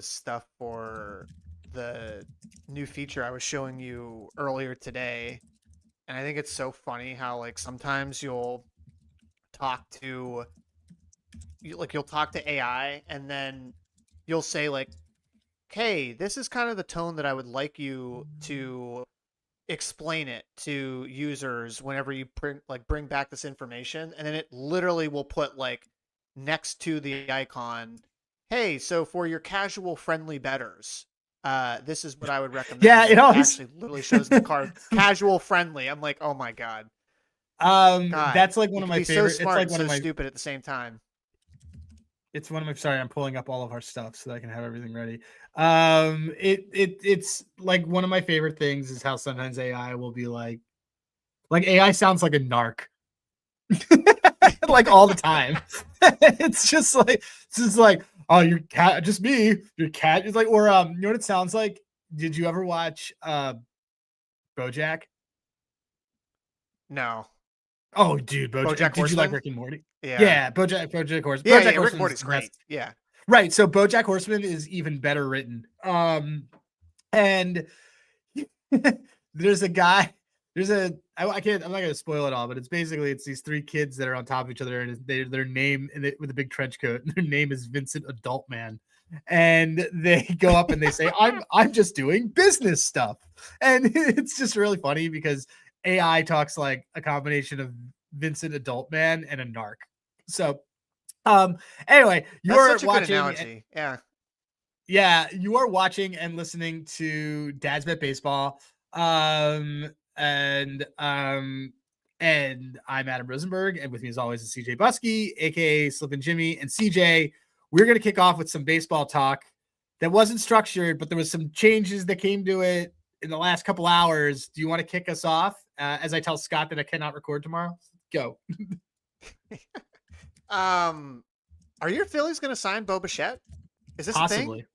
the stuff for the new feature I was showing you earlier today. And I think it's so funny how like sometimes talk to you'll talk to AI and then you'll say like, "Hey, this is kind of the tone that I would like you to explain it to users whenever you bring back this information," and then it literally will put like next to the icon, "Hey, so for your casual friendly bettors, this is what I would recommend." Yeah, And it it always actually literally shows in the card casual friendly. I'm like, oh my god, that's like one you of can my be so favorite. It's smart like and one of so my stupid at the same time. It's one of my. Sorry, I'm pulling up all of our stuff so that I can have everything ready. It's like one of my favorite things is how sometimes AI will be like AI sounds like a narc, like all the time. It's just like, oh, your cat, just me, your cat is like, or you know what it sounds like? Did you ever watch BoJack? No, Oh, dude, BoJack. BoJack Did you like Horseman. Rick and Morty? Yeah, Yeah, BoJack Horseman. yeah, BoJack yeah. Rick and Horseman's Morty's the great. best. Yeah. Right. So BoJack Horseman is even better written. And there's a guy. I can't. I'm not gonna spoil it all, but it's these three kids that are on top of each other, and their name with a big trench coat. And their name is Vincent Adult Man, and they go up and they say, I'm just doing business stuff," and it's just really funny because AI talks like a combination of Vincent Adult Man and a narc. So, anyway, That's you're such a good watching. analogy. Yeah. Yeah, you are watching and listening to Dad's Bet Baseball. Um, and um, and I'm Adam Rosenberg, and with me as always is CJ Buskey, aka Slippin' Jimmy. And CJ, we're gonna kick off with some baseball talk that wasn't structured, but there was some changes that came to it in the last couple hours. Do you want to kick us off as I tell Scott that I cannot record tomorrow? Go. Are your Phillies going to sign Bo Bichette? Is this a thing? Possibly.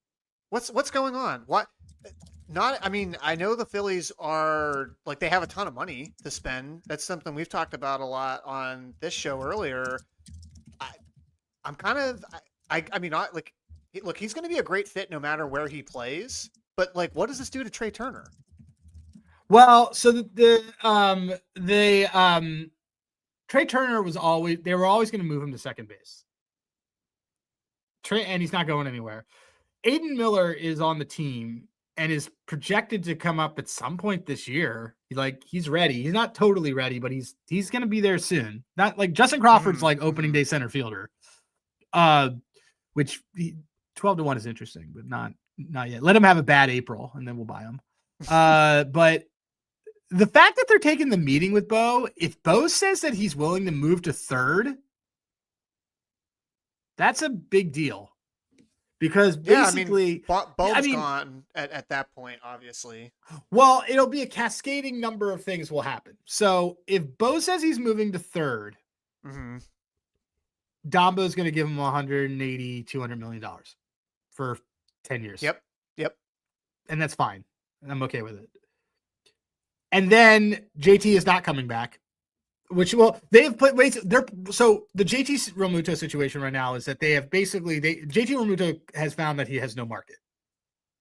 What's going on? What? Not. I mean, I know the Phillies are like they have a ton of money to spend. That's something we've talked about a lot on this show earlier. I, I'm kind of. I mean, not like. Look, he's going to be a great fit no matter where he plays. But like, what does this do to Trey Turner? Well, so Trey Turner they were always going to move him to second base. And he's not going anywhere. Aiden Miller is on the team and is projected to come up at some point this year. He's ready. He's not totally ready, but he's going to be there soon. Not like Justin Crawford's like opening day center fielder. Which 12-1 is interesting, but not yet. Let him have a bad April and then we'll buy him. But the fact that they're taking the meeting with Bo, if Bo says that he's willing to move to third, that's a big deal. Because basically, Bo's gone at that point, obviously. Well, it'll be a cascading number of things will happen. So if Bo says he's moving to third, Dombo's going to give him $180, $200 million for 10 years. Yep. And that's fine. And I'm okay with it. And then JT is not coming back. So the JT Realmuto situation right now is that they have JT Realmuto has found that he has no market.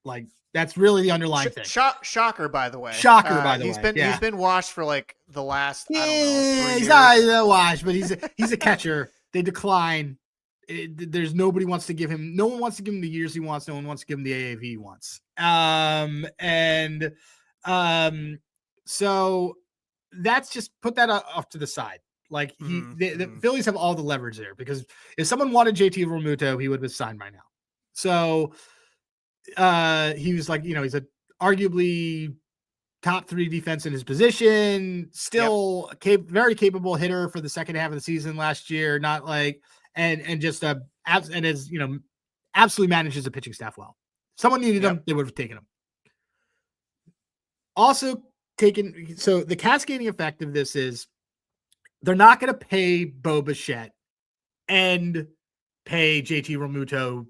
Like that's really the underlying thing. Shocker, by the way. He's been washed for like the last. I don't know, 3 years. He's not washed, but he's a catcher. They decline. There's nobody wants to give him. No one wants to give him the years he wants. No one wants to give him the AAV he wants. So that's just put that off to the side. Like the Phillies have all the leverage there because if someone wanted JT Realmuto, he would have been signed by now. So he was like, he's a arguably top 3 defense in his position, still very capable hitter for the second half of the season last year. Not like, and as absolutely manages the pitching staff well. If someone needed him, they would have taken him. Also, so the cascading effect of this is they're not going to pay Bo Bichette and pay JT Realmuto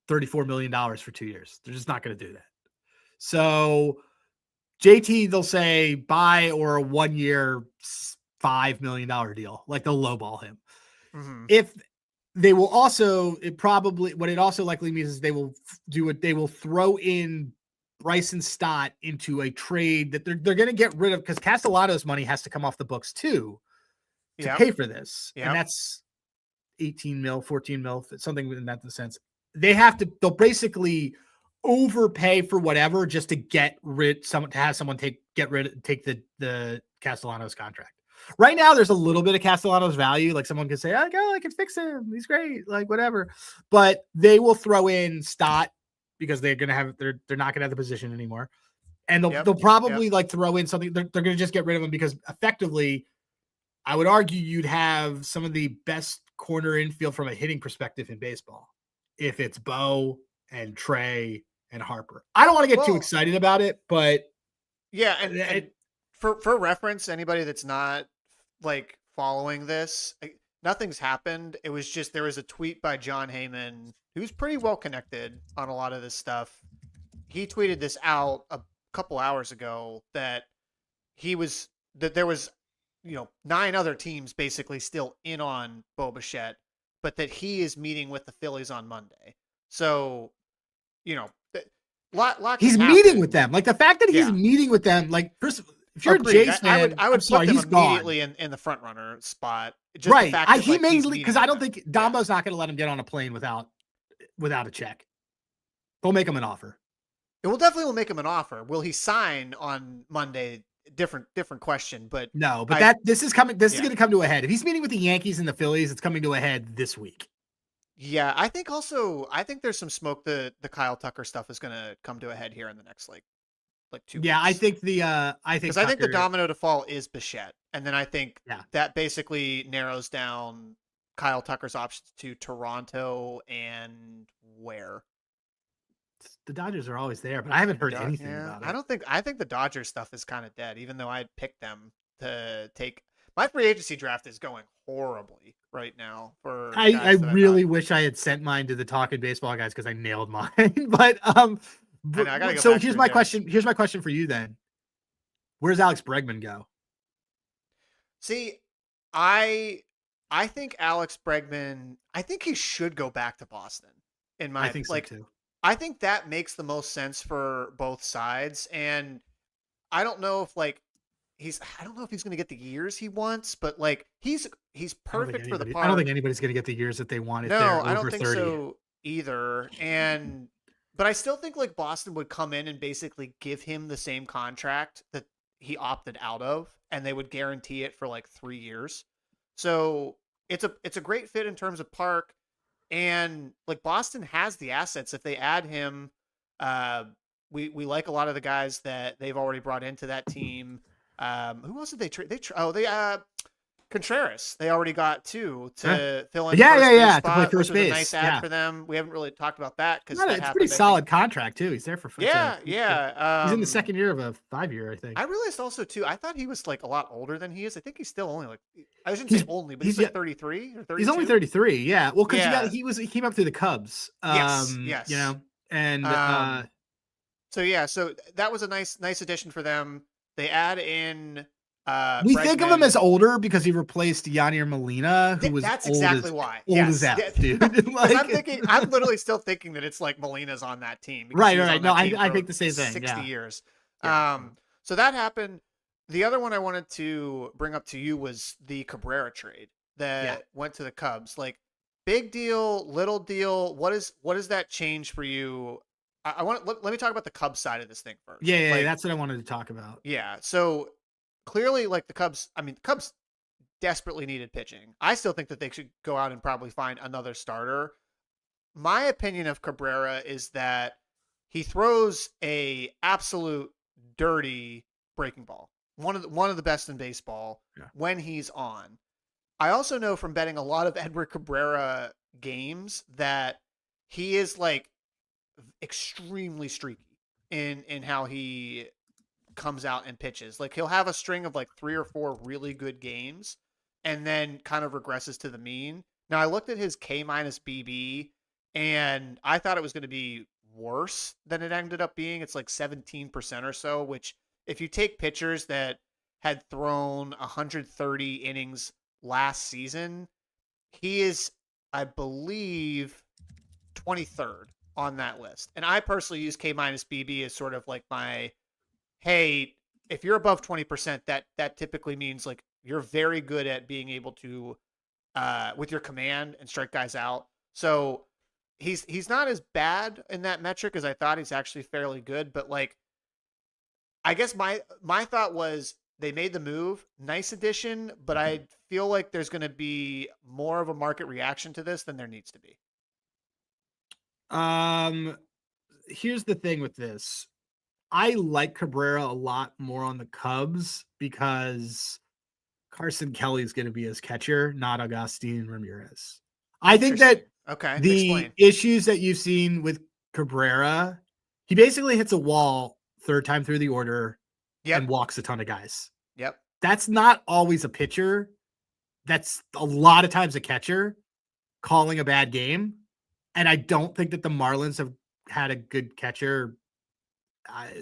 $34 million for 2 years. They're just not going to do that. So JT, they'll say buy or a 1 year $5 million deal. Like they'll lowball him. If they will also, what it also likely means is they will throw in Bryson Stott into a trade that they're going to get rid of, because Castellanos money has to come off the books too to pay for this. And that's 18 mil, 14 mil, something in that sense. They'll basically overpay for whatever just to take the Castellanos contract. Right now, there's a little bit of Castellanos value. Like someone could say, "Oh, go, I can fix him. He's great." Like whatever, but they will throw in Stott because they're not gonna have the position anymore, and they'll probably like throw in something. They're gonna just get rid of him because effectively, I would argue you'd have some of the best corner infield from a hitting perspective in baseball if it's Bo and Trey and Harper. I don't want to get too excited about it, but and for reference, anybody that's not like following this, nothing's happened. It was just, there was a tweet by John Heyman, who's pretty well connected on a lot of this stuff. He tweeted this out a couple hours ago that there was 9 other teams basically still in on Bo Bichette, but that he is meeting with the Phillies on Monday. So, lot he's meeting with them. Like the fact that he's meeting with them, like first, if you're Agreed. a Jays fan, I would put them he's immediately gone. in the front runner spot. Just right. The fact that, he mainly, because I don't think Dombo's not going to let him get on a plane without a check. They'll make him an offer. It will definitely make him an offer. Will he sign on Monday? Different question, but no. But this is coming. This is going to come to a head. If he's meeting with the Yankees and the Phillies, it's coming to a head this week. Yeah, I think there's some smoke. The Kyle Tucker stuff is going to come to a head here in the next like 2 weeks. Yeah, I think because I think the domino to fall is Bichette, and then I think that basically narrows down Kyle Tucker's options to Toronto and where. The Dodgers are always there, but I haven't heard anything about it. I think the Dodgers stuff is kind of dead, even though I'd picked them to take. My free agency draft is going horribly right now. I really wish I had sent mine to the Talking Baseball guys because I nailed mine. But so here's my question. Here's my question for you then. Where's Alex Bregman go? See, I think Alex Bregman. I think he should go back to Boston. I think so too. I think that makes the most sense for both sides, and I don't know if he's going to get the years he wants, but like he's perfect for the part. I don't think anybody's going to get the years that they want. No, I don't think so either. But I still think like Boston would come in and basically give him the same contract that he opted out of, and they would guarantee it for like 3 years. So it's a great fit in terms of park. And like Boston has the assets. If they add him, we like a lot of the guys that they've already brought into that team. Who else did they trade? Contreras. They already got too to fill in. To play first base. Was a nice ad for them. We haven't really talked about that because it's a pretty solid contract too. He's there for He's in the second year of a 5-year, I think. I realized also too. I thought he was like a lot older than he is. I think he's still only I shouldn't say only, but he's like 33 or 32. He's only 33. Yeah. Well, because he came up through the Cubs. Yes. And so that was a nice addition for them. They add in. We think of him as older because he replaced Yadier Molina, who was why. Old as that, dude. I'm literally still thinking that it's like Molina's on that team. Right. No, I think the same thing. 60 years. So that happened. The other one I wanted to bring up to you was the Cabrera trade that went to the Cubs. Like, big deal, little deal. What does that change for you? Let me talk about the Cubs side of this thing first. Yeah, that's what I wanted to talk about. Yeah, so clearly, like the Cubs desperately needed pitching. I still think that they should go out and probably find another starter. My opinion of Cabrera is that he throws a absolute dirty breaking ball. One of the best in baseball when he's on. I also know from betting a lot of Edward Cabrera games that he is like extremely streaky in how he comes out and pitches. Like he'll have a string of like 3 or 4 really good games and then kind of regresses to the mean. Now I looked at his K- BB and I thought it was going to be worse than it ended up being. It's like 17% or so, which if you take pitchers that had thrown 130 innings last season, he is I believe, 23rd on that list. And I personally use K minus BB as sort of like my, hey, if you're above 20%, that typically means like you're very good at being able to with your command and strike guys out. So he's not as bad in that metric as I thought. He's actually fairly good, but like I guess my thought was they made the move, nice addition, but I feel like there's going to be more of a market reaction to this than there needs to be. Here's the thing with this. I like Cabrera a lot more on the Cubs because Carson Kelly is going to be his catcher, not Agustin Ramirez. I think that okay, the explain. issues that you've seen with Cabrera, he basically hits a wall third time through the order and walks a ton of guys. Yep. That's not always a pitcher. That's a lot of times a catcher calling a bad game. And I don't think that the Marlins have had a good catcher.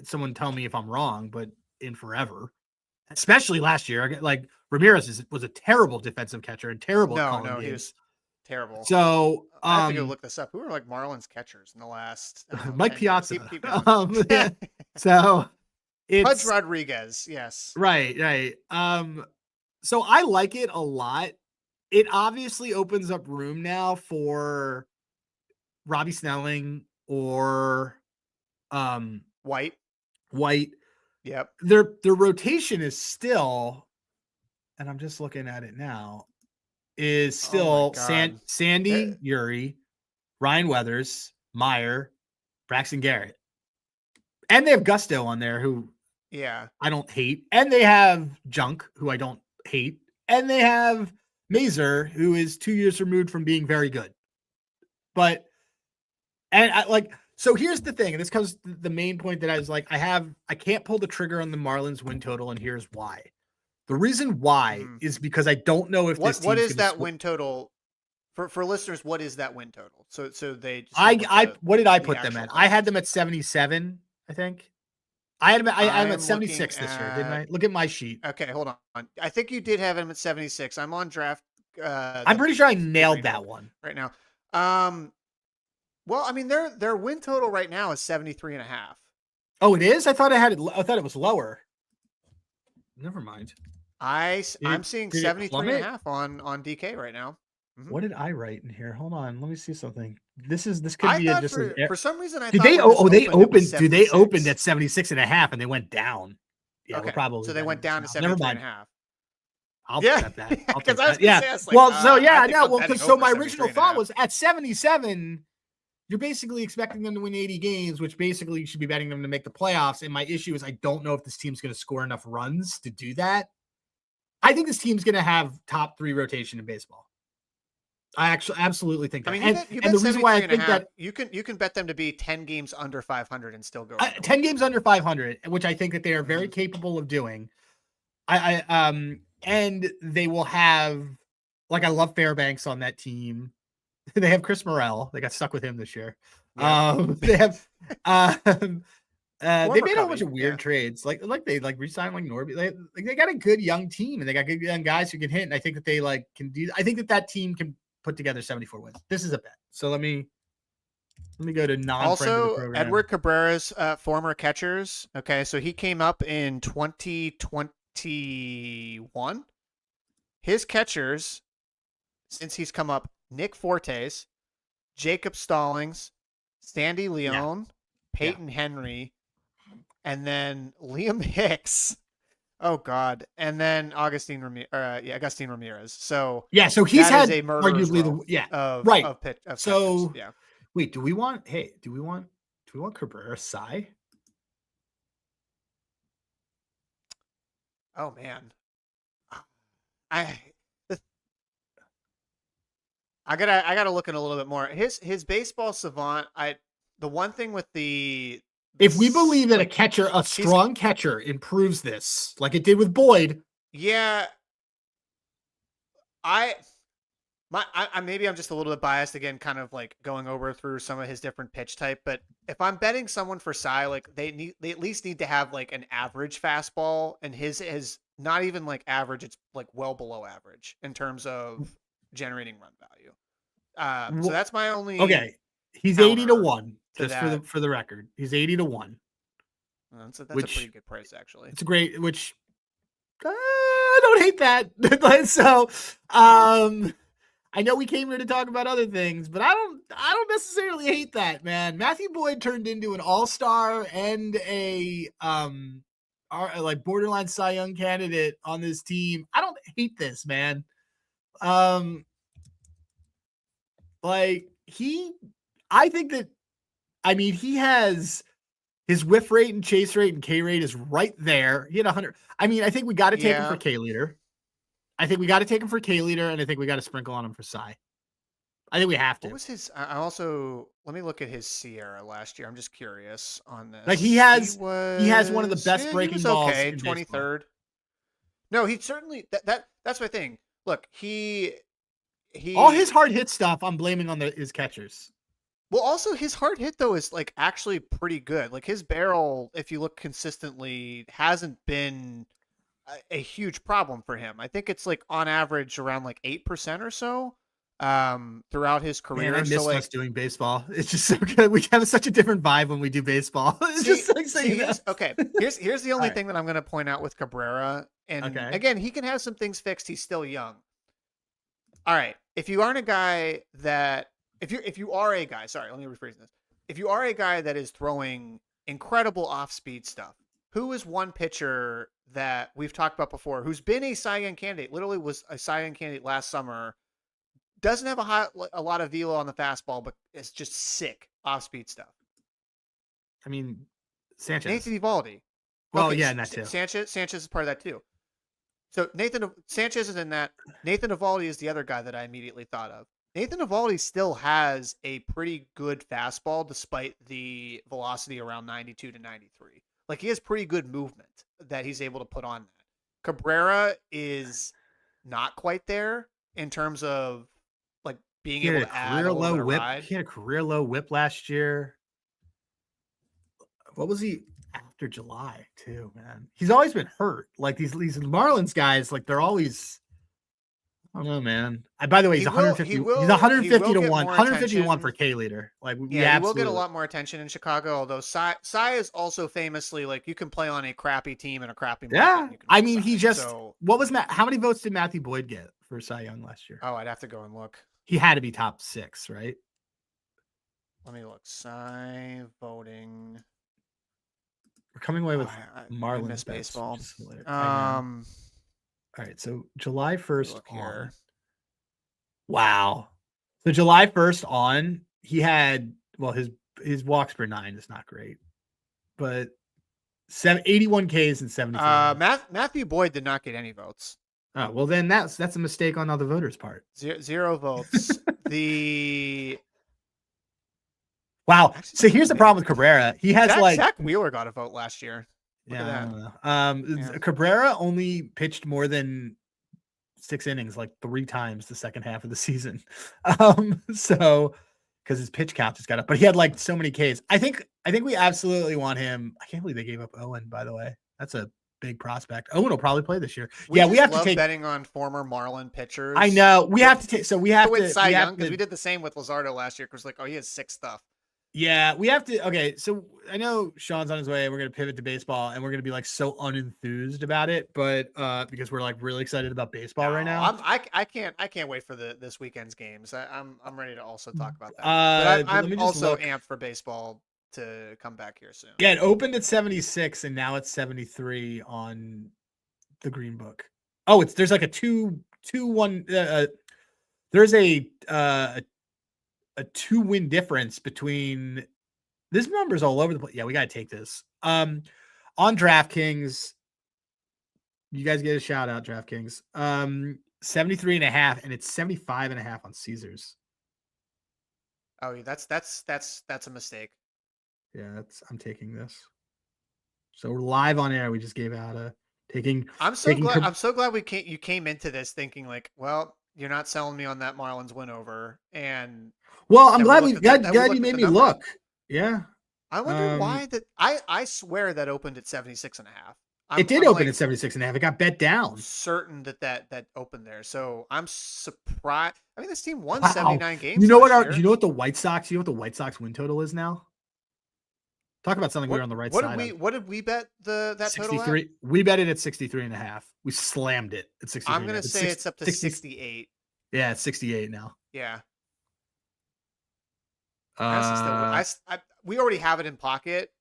Someone tell me if I'm wrong, but in forever, especially last year, like Ramirez was a terrible defensive catcher and terrible at calling games. He was terrible. So I have to go look this up. Who were like Marlins catchers in the last? Mike Piazza. Keep going. So it's Pudge Rodriguez. Yes. Right. So I like it a lot. It obviously opens up room now for Robbie Snelling or White. Yep. Their rotation is still, and I'm just looking at it now, is still Sandy, Yuri, Ryan Weathers, Meyer, Braxton Garrett. And they have Gusto on there who I don't hate. And they have Junk, who I don't hate. And they have Mazer, who is 2 years removed from being very good. So here's the thing, and this comes to the main point that I was like, I can't pull the trigger on the Marlins win total, and here's why. The reason why is because I don't know if this what is that win total for listeners. What is that win total? So they just what did I put them at? I had them at 77, I think. I had them at 76 this year, didn't I? Look at my sheet. Okay, hold on. I think you did have them at 76. I'm on draft. I'm pretty sure I nailed that one right now. Well, I mean, their win total right now is 73.5. Oh, it is? I thought it was lower. Never mind. I'm seeing 73.5 on DK right now. Mm-hmm. What did I write in here? Hold on, let me see something. This could be just for some reason I did thought they opened at 76.5 and they went down. Yeah, okay. Probably so they went down to 73.5. I'll accept that. Because I was gonna say, so my original thought was at 77. You're basically expecting them to win 80 games, which basically you should be betting them to make the playoffs. And my issue is I don't know if this team's going to score enough runs to do that. I think this team's going to have top 3 rotation in baseball. I actually absolutely think that. I mean, and the reason why I think that you can bet them to be 10 games under 500 and still go 10 games under 500, which I think that they are very capable of doing. And they will have, like, I love Fairbanks on that team. They have Chris Morel. They got stuck with him this year. Yeah. They have they made a bunch of weird trades. Like they re-signed like Norby. They got a good young team and they got good young guys who can hit. And I think that they can do. I think that team can put together 74 wins. This is a bet. So let me go to non-friend of the program. Edward Cabrera's former catchers. Okay, so he came up in 2021. His catchers, since he's come up, Nick Fortes, Jacob Stallings, Sandy Leone, Peyton Henry, and then Liam Hicks. Oh God! And then Agustin Ramirez. So so he's had a arguably of pitch. Of so catchers. Wait, do we want Cabrera Cy? Oh man, I gotta look in a little bit more. His baseball savant. The one thing with if we believe that a strong catcher improves this, like it did with Boyd. Yeah. Maybe I'm just a little bit biased again, kind of like going over through some of his different pitch type. But if I'm betting someone for Cy, like they at least need to have like an average fastball, and his is not even like average. It's like well below average in terms of generating run value. So that's my only. Okay, he's counter 80-1. to Just that. for the record, he's 80-1. That's a Which pretty good price, actually. it's a great. Which I don't hate that. So, I know we came here to talk about other things, but I don't necessarily hate that, man. Matthew Boyd turned into an all-star and a like borderline Cy Young candidate on this team. I don't hate this, man. Like I think that, I mean, he has his whiff rate and chase rate and K rate is right there. He had 100. I mean, I think we got to take him for K leader. I think we got to take him for K leader, and I think we got to sprinkle on him for Cy. I think we have to. What was his? I also, let me look at his Sierra last year. I'm just curious on this. Like he has one of the best breaking balls. Okay, 23rd. No, he certainly that's my thing. Look, he all his hard hit stuff I'm blaming on his catchers. Well, also his hard hit though is like actually pretty good. Like his barrel, if you look consistently, hasn't been a huge problem for him. I think it's like on average around like 8% or so throughout his career. Man, I miss us doing baseball. It's just so good. We have such a different vibe when we do baseball. It's just like saying that. Okay, here's the only thing that I'm going to point out with Cabrera. And again, he can have some things fixed. He's still young. All right, if you aren't a guy that if you are a guy, sorry, let me rephrase this. If you are a guy that is throwing incredible off-speed stuff, who is one pitcher that we've talked about before who's been a Cy Young candidate, literally was a Cy Young candidate last summer, doesn't have a lot of velo on the fastball, but it's just sick off-speed stuff? I mean, Sanchez. Nathan Eovaldi. Well, okay, yeah, and that too. Sanchez is part of that too. So Sanchez is in that. Nathan Eovaldi is the other guy that I immediately thought of. Nathan Eovaldi still has a pretty good fastball despite the velocity around 92 to 93. Like he has pretty good movement that he's able to put on that. Cabrera is not quite there in terms of like being able to add a little bit of ride. He had a career low whip last year. What was he after July too, man? He's always been hurt. Like these Marlins guys, like they're always, I don't know, man. By the way, he's 150. He's 150 to 1. 150 to 1 for K leader. Like he will get a lot more attention in Chicago. Although Cy is also famously like you can play on a crappy team and a crappy market. Yeah, I mean he just. What was Matt? How many votes did Matthew Boyd get for Cy Young last year? Oh, I'd have to go and look. He had to be top 6, right? Let me look. Cy voting. We're coming away with Marlins baseball. All right, so July 1st on. Wow. So July 1st on, he had, well, his walks per 9 is not great, but 81 Ks and 74. Matthew Boyd did not get any votes. Oh, well then that's a mistake on all the voters' part. Zero votes. Wow. So here's the problem with Cabrera. He has Zach Wheeler got a vote last year. Look at that. I don't know. Cabrera only pitched more than 6 innings like 3 times the second half of the season. So because his pitch count just got up, but he had like so many Ks. I think we absolutely want him. I can't believe they gave up Owen, by the way. That's a big prospect. Owen will probably play this year. We have to take betting on former Marlin pitchers. I know. We have to take. So we have to Cy Young because we did the same with Luzardo last year. Because like, oh, he has 6 stuff. Yeah, we have to. Okay, so I know Sean's on his way. We're gonna pivot to baseball, and we're gonna be like so unenthused about it, but because we're like really excited about baseball right now. I can't wait for this weekend's games. I'm ready to also talk about that. But I'm also amped for baseball to come back here soon. Yeah, it opened at 76, and now it's 73 on the Green Book. Oh, there's like a 2-1. There's a 2-win difference between this number's all over the place. Yeah, we got to take this. On DraftKings, you guys get a shout out, DraftKings. 73.5, and it's 75.5 on Caesars. Oh, that's a mistake. Yeah, I'm taking this. So we're live on air. We just gave out a taking. I'm so glad you came into this thinking like, well, you're not selling me on that Marlins win over. And well, I'm glad you made me look. Yeah. I wonder why that I swear that opened at 76.5. It did open at 76.5. It got bet down. Certain that opened there. So I'm surprised. I mean, this team won Wow. 79 games. You know last what? year. You know what the White Sox win total is now? Talk about something we were on the right side of. What did we bet that 63? total at? We bet it at 63.5. We slammed it at 63. I'm gonna say it's up to 68. Yeah, it's 68 now. Yeah. We already have it in pocket.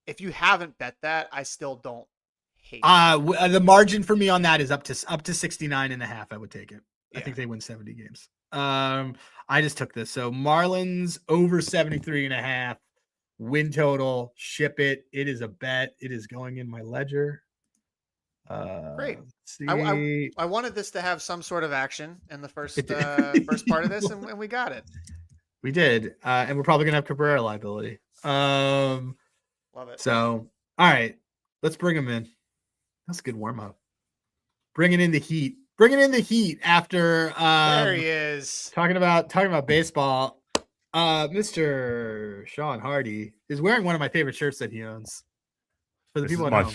If you haven't bet that, I still don't hate it. The margin for me on that is up to 69.5. I would take it. Yeah. I think they win 70 games. I just took this. So Marlins over 73.5 win total. Ship it. It is a bet. It is going in my ledger. Great. I wanted this to have some sort of action in the first part of this, and we got it. We did, and we're probably gonna have Cabrera liability. Love it. So, all right, let's bring him in. That's a good warm up. Bringing in the heat. After there he is. Talking about baseball. Mr. Shawn Hardie is wearing one of my favorite shirts that he owns. For the people at home.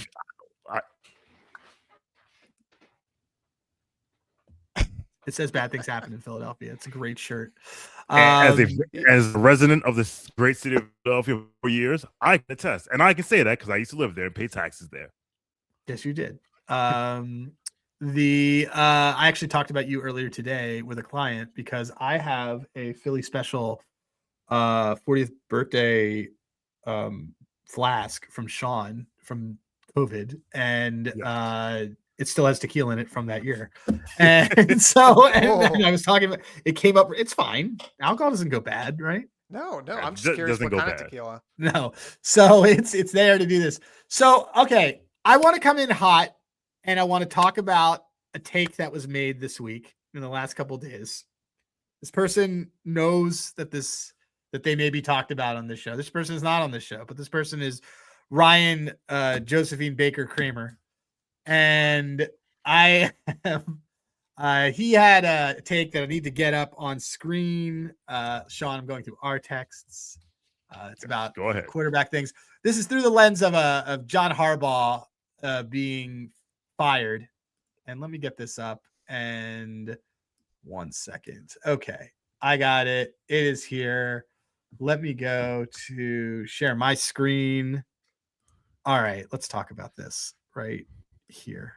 It says bad things happen in Philadelphia. It's a great shirt. As a resident of this great city of Philadelphia for years, I can attest. And I can say that because I used to live there and pay taxes there. Yes, you did. I actually talked about you earlier today with a client because I have a Philly special 40th birthday flask from Shawn from COVID. And it still has tequila in it from that year. And so and I was talking about it came up. It's fine. Alcohol doesn't go bad, right? No. I'm just curious what kind of tequila. No. So it's there to do this. So, okay. I want to come in hot and I want to talk about a take that was made this week in the last couple of days. This person knows that they may be talked about on this show. This person is not on this show, but this person is Ryan Josephine Baker Kramer. And he had a take that I need to get up on screen. Shawn, I'm going through our texts. It's about quarterback things. This is through the lens of John Harbaugh being fired. And let me get this up. And 1 second. Okay, I got it. It is here. Let me go to share my screen. All right, let's talk about this right here.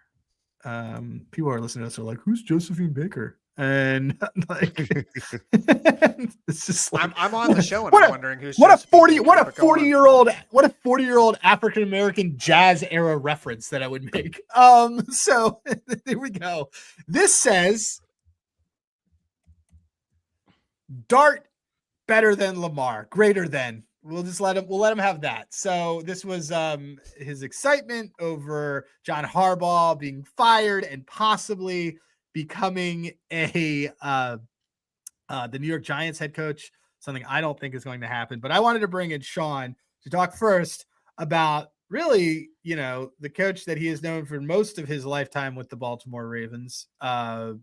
People are listening to us are like, who's Josephine Baker? And like it's just like I'm on the show and I'm wondering who's what a 40-year-old African American jazz era reference that I would make. So there we go. This says Dart better than Lamar, greater than. We'll let him have that. So this was his excitement over John Harbaugh being fired and possibly becoming the New York Giants head coach, something I don't think is going to happen. But I wanted to bring in Shawn to talk first about really, the coach that he is known for most of his lifetime with the Baltimore Ravens, Mr.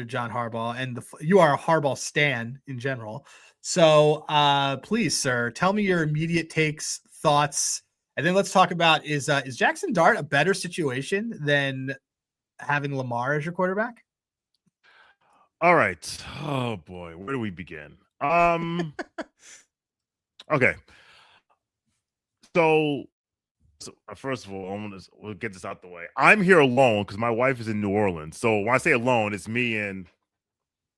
John Harbaugh, and you are a Harbaugh stan in general. So please, sir, tell me your immediate takes, thoughts, and then let's talk about is Jackson Dart a better situation than having Lamar as your quarterback? All right. Oh boy, where do we begin? Okay. So first of all, we'll get this out the way. I'm here alone because my wife is in New Orleans. So when I say alone, it's me and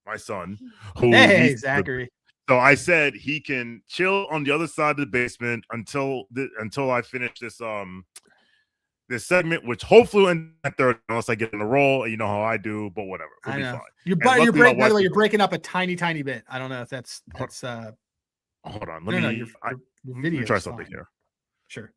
my son. Hey, Zachary. So I said he can chill on the other side of the basement until I finish this this segment, which hopefully will end at 30 unless I get in a roll. And you know how I do, but whatever. We'll be fine. By the way, you're breaking up a tiny bit. I don't know if that's hold on. Let me try something here. Sure.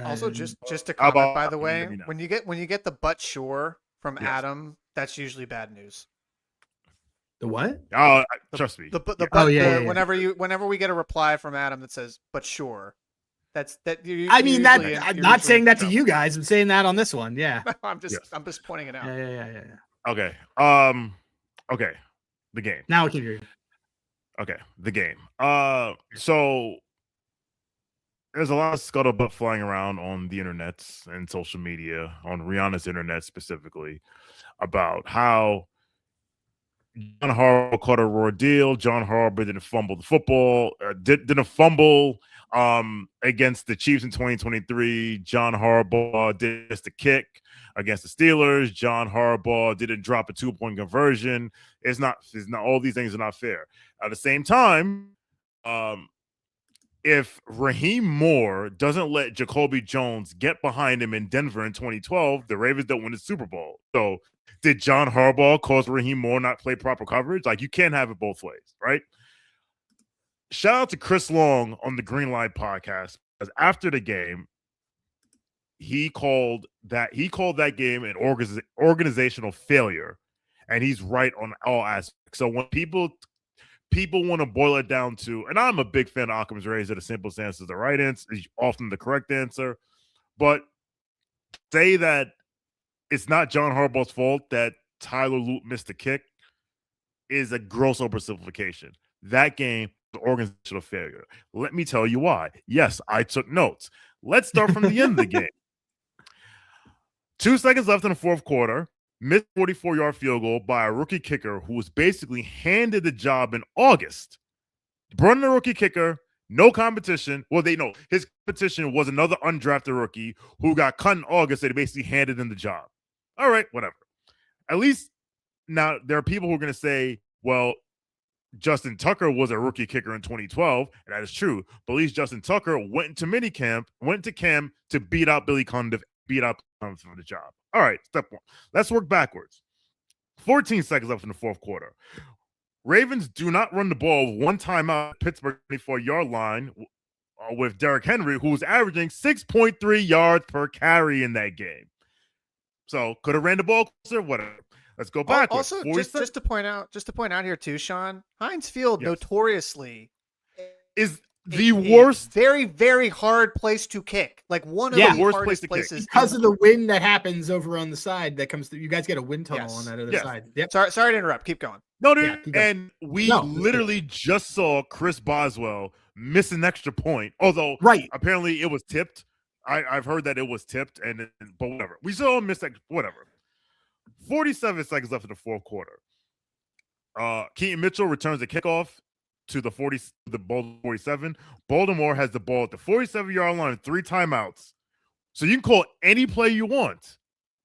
Also, just to comment, by the way, when you get the but sure from Adam, that's usually bad news. The what? Oh, trust me. Whenever we get a reply from Adam that says "but sure," I'm not saying that to you guys. I'm saying that on this one. Yeah. I'm just pointing it out. Yeah. Okay. Okay. The game. Now I can hear you. Okay, the game. So there's a lot of scuttlebutt flying around on the internet and social media, on Rihanna's internet specifically, about how John Harbaugh caught a raw deal. John Harbaugh didn't fumble the football, didn't fumble against the Chiefs in 2023. John Harbaugh did just a kick against the Steelers. John Harbaugh didn't drop a 2-point conversion. It's not all these things are not fair. At the same time, if Raheem Moore doesn't let Jacoby Jones get behind him in Denver in 2012, the Ravens don't win the Super Bowl. So did John Harbaugh cause Raheem Moore not play proper coverage? Like, you can't have it both ways, right? Shout out to Chris Long on the Green Light podcast, because after the game, he called that game an organizational failure, and he's right on all aspects. So when people want to boil it down to, and I'm a big fan of Occam's razor, the simplest answer is the right answer, is often the correct answer, but say that it's not John Harbaugh's fault that Tyler Lute missed a kick is a gross oversimplification. That game, the organizational failure. Let me tell you why. Yes, I took notes. Let's start from the end of the game. 2 seconds left in the fourth quarter. Missed 44-yard field goal by a rookie kicker who was basically handed the job in August. Brought in a rookie kicker, no competition. Well, his competition was another undrafted rookie who got cut in August. They basically handed him the job. All right, whatever. At least now there are people who are going to say, well, Justin Tucker was a rookie kicker in 2012, and that is true. But at least Justin Tucker went to camp to beat out Billy Cundiff, beat out for the job. All right, step one. Let's work backwards. 14 seconds left in the fourth quarter. Ravens do not run the ball one timeout at Pittsburgh 24-yard line with Derrick Henry, who was averaging 6.3 yards per carry in that game. So could have ran the ball closer, whatever. Let's go backwards. Also, just to point out here too, Sean, Heinz Field notoriously is the worst, very, very hard place to kick. Like one of the worst places because of the wind that happens over on the side that comes through. You guys get a wind tunnel on that other side. Yep. Sorry to interrupt. Keep going. No, dude. And we literally just saw Chris Boswell miss an extra point. Although, apparently it was tipped. I've heard that it was tipped, but whatever. We saw him miss that. Whatever. 47 seconds left in the fourth quarter. Keaton Mitchell returns the kickoff to the Baltimore 47. Baltimore has the ball at the 47-yard line, 3 timeouts. So you can call any play you want,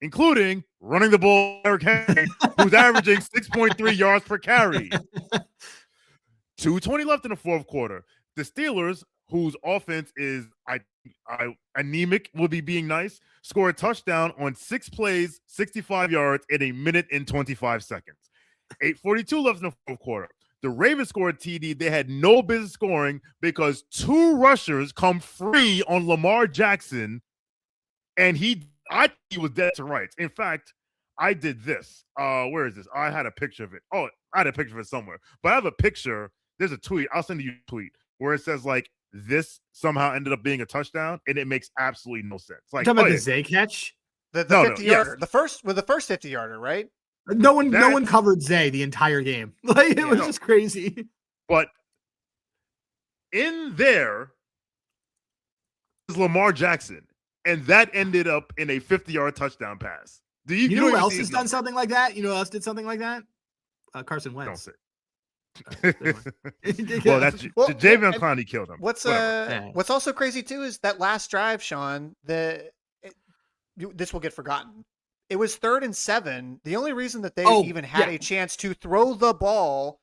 including running the ball, Derrick Henry, who's averaging 6.3 yards per carry. 2:20 left in the fourth quarter. The Steelers, whose offense is anemic, will be being nice, score a touchdown on 6 plays, 65 yards in 1 minute and 25 seconds. 8:42 left in the fourth quarter. The Ravens scored TD they had no business scoring because 2 rushers come free on Lamar Jackson, and I think he was dead to rights. In fact, I did this. Where is this? I had a picture of it. Oh, I had a picture of it somewhere. But I have a picture. There's a tweet. I'll send you a tweet where it says, like, this somehow ended up being a touchdown, and it makes absolutely no sense. Like, talking about the Zay catch? The 50-yarder. The first 50-yarder, right? No one covered Zay the entire game. Like, it was just crazy. But in there is Lamar Jackson, and that ended up in a 50-yard touchdown pass. You know who else has done something like that? You know who else did something like that? Carson Wentz. Don't say. Well, Jadeveon Clowney killed him. What's also crazy too is that last drive, Sean. This will get forgotten. It was 3rd and 7. The only reason that they even had a chance to throw the ball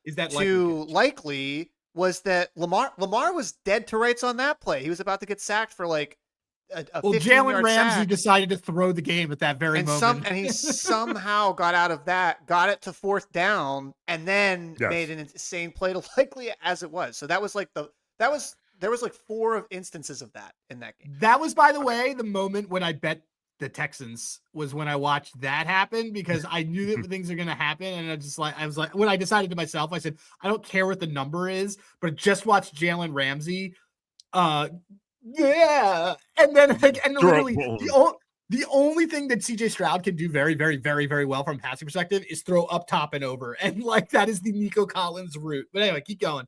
likely was that Lamar was dead to rights on that play. He was about to get sacked for like a Jalen Ramsey decided to throw the game at that very moment. And he somehow got out of that, got it to 4th down, and then made an insane play to likely as it was. So that was like there was like 4 instances of that in that game. That was, by the way, the moment when I bet the Texans was when I watched that happen, because I knew that things are going to happen. And I was like, when I decided to myself, I said, I don't care what the number is, but just watch Jalen Ramsey. And then literally the only thing that CJ Stroud can do very, very, very, very well from a passing perspective is throw up, top, and over. And like, that is the Nico Collins route. But anyway, keep going.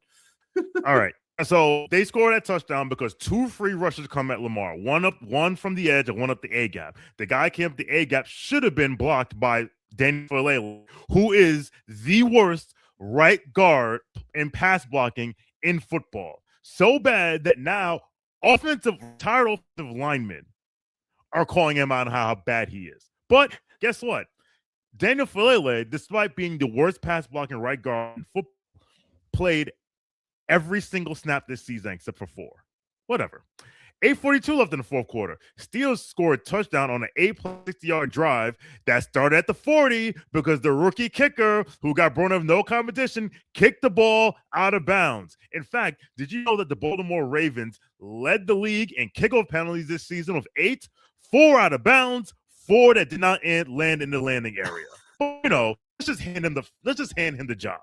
All right. So they scored that touchdown because 2 free rushes come at Lamar. One from the edge and one up the A gap. The guy came up the A gap should have been blocked by Daniel Falele, who is the worst right guard in pass blocking in football. So bad that now retired offensive linemen are calling him out on how bad he is. But guess what? Daniel Falele, despite being the worst pass blocking right guard in football, played every single snap this season except for 4. Whatever. 8:42 left in the fourth quarter. Steelers scored a touchdown on an 8-60-yard drive that started at the 40 because the rookie kicker, who got brought up no competition, kicked the ball out of bounds. In fact, did you know that the Baltimore Ravens led the league in kickoff penalties this season with 8, 4 out of bounds, 4 that did not land in the landing area? But, let's just hand him the job.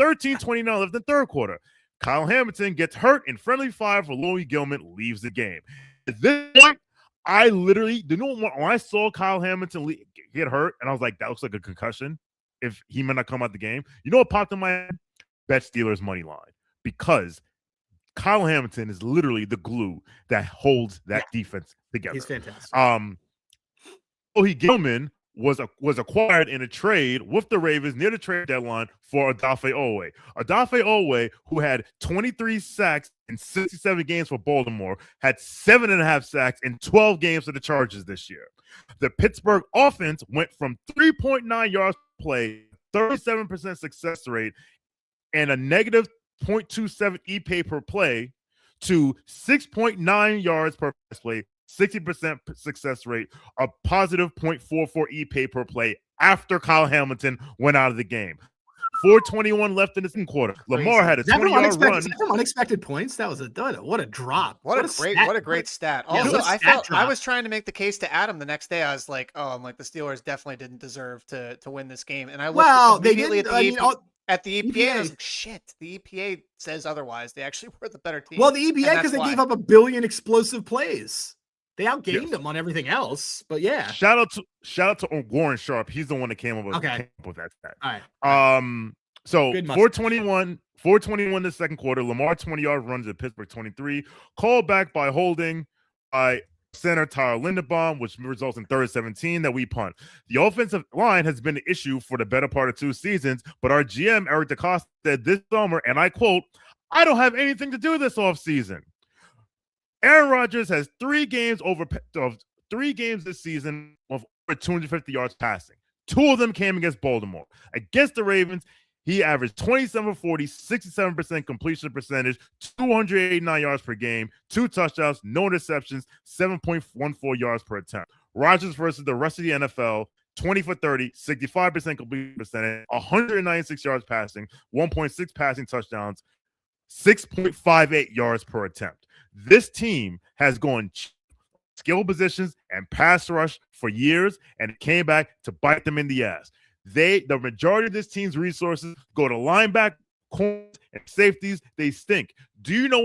13:29 left in the third quarter. Kyle Hamilton gets hurt in friendly fire for Louis Gilman, leaves the game. At this point, I literally, when I saw Kyle Hamilton get hurt, and I was like, that looks like a concussion. If he might not come out the game, you know what popped in my head? Bet Steelers money line, because Kyle Hamilton is literally the glue that holds that defense together. He's fantastic. Louis Gilman was acquired in a trade with the Ravens near the trade deadline for Odafe Oweh. Odafe Oweh, who had 23 sacks in 67 games for Baltimore, had 7.5 sacks in 12 games for the Chargers this year. The Pittsburgh offense went from 3.9 yards per play, 37% success rate, and a negative 0.27 EPA per play to 6.9 yards per pass play, 60% success rate, a positive 0.44 EPA per play after Kyle Hamilton went out of the game. 4:21 left in the second quarter. Lamar had a 20-yard run. From unexpected points. That was what a drop. What a great stat. Also, I was trying to make the case to Adam the next day. I was like, the Steelers definitely didn't deserve to win this game. And I looked immediately at the EPA. And I was like, shit, the EPA says otherwise. They actually were the better team. Well, the EPA, because they gave up 1 billion explosive plays. They outgained them on everything else, but yeah. Shout out to Warren Sharp. He's the one that came up with that stat. All right. So 4:21 the second quarter. Lamar 20-yard runs at Pittsburgh 23. Called back by holding by center Tyler Linderbaum, which results in 3rd and 17 that we punt. The offensive line has been an issue for the better part of 2 seasons, but our GM Eric DeCosta said this summer, and I quote, "I don't have anything to do this offseason." Aaron Rodgers has 3 games this season of over 250 yards passing. 2 of them came against Baltimore. Against the Ravens, he averaged 27 for 40, 67% completion percentage, 289 yards per game, 2 touchdowns, no interceptions, 7.14 yards per attempt. Rodgers versus the rest of the NFL, 20 for 30, 65% completion percentage, 196 yards passing, 1.6 passing touchdowns, 6.58 yards per attempt. This team has gone skill positions and pass rush for years, and it came back to bite them in the ass. The majority of this team's resources go to linebacker, corners, and safeties. They stink. Do you know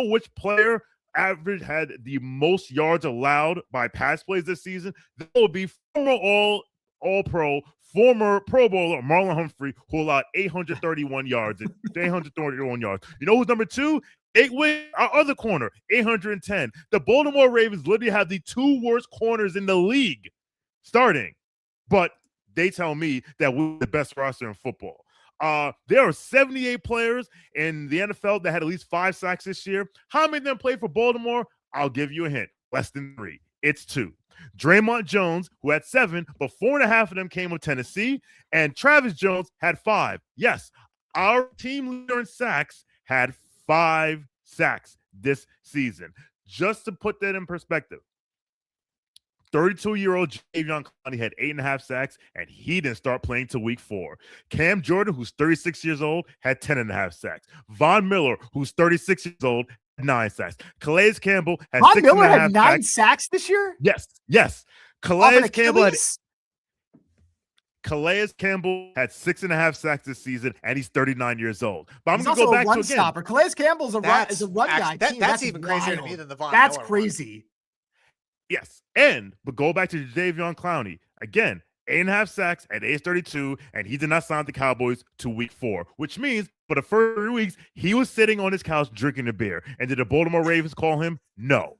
which player average had the most yards allowed by pass plays this season? That would be former All-Pro, former Pro Bowler Marlon Humphrey, who allowed 831 yards. 831 yards. You know who's number 2? Our other corner, 810. The Baltimore Ravens literally have the 2 worst corners in the league starting, but they tell me that we're the best roster in football. There are 78 players in the NFL that had at least 5 sacks this year. How many of them played for Baltimore? I'll give you a hint. Less than 3. It's 2. Draymond Jones, who had 7, but 4.5 of them came with Tennessee, and Travis Jones had 5. Yes, our team leader in sacks had 5 sacks this season. Just to put that in perspective, 32-year-old Jadeveon Clowney had 8.5 sacks, and he didn't start playing till week 4. Cam Jordan, who's 36 years old, had 10.5 sacks. Von Miller, who's 36 years old, had 9 sacks. Calais Campbell had 6.5 sacks. Von Miller had 9 sacks this year? Yes. Calais Campbell had 6.5 sacks this season, and he's 39 years old. But I'm going to go back to again. Stopper. Calais Campbell's a run guy. That's even crazier to me than the Von That's Miller crazy. One. Yes, but go back to Jadeveon Clowney. Again, 8.5 sacks at age 32, and he did not sign the Cowboys to week 4, which means for the first 3 weeks, he was sitting on his couch drinking a beer. And did the Baltimore Ravens call him? No.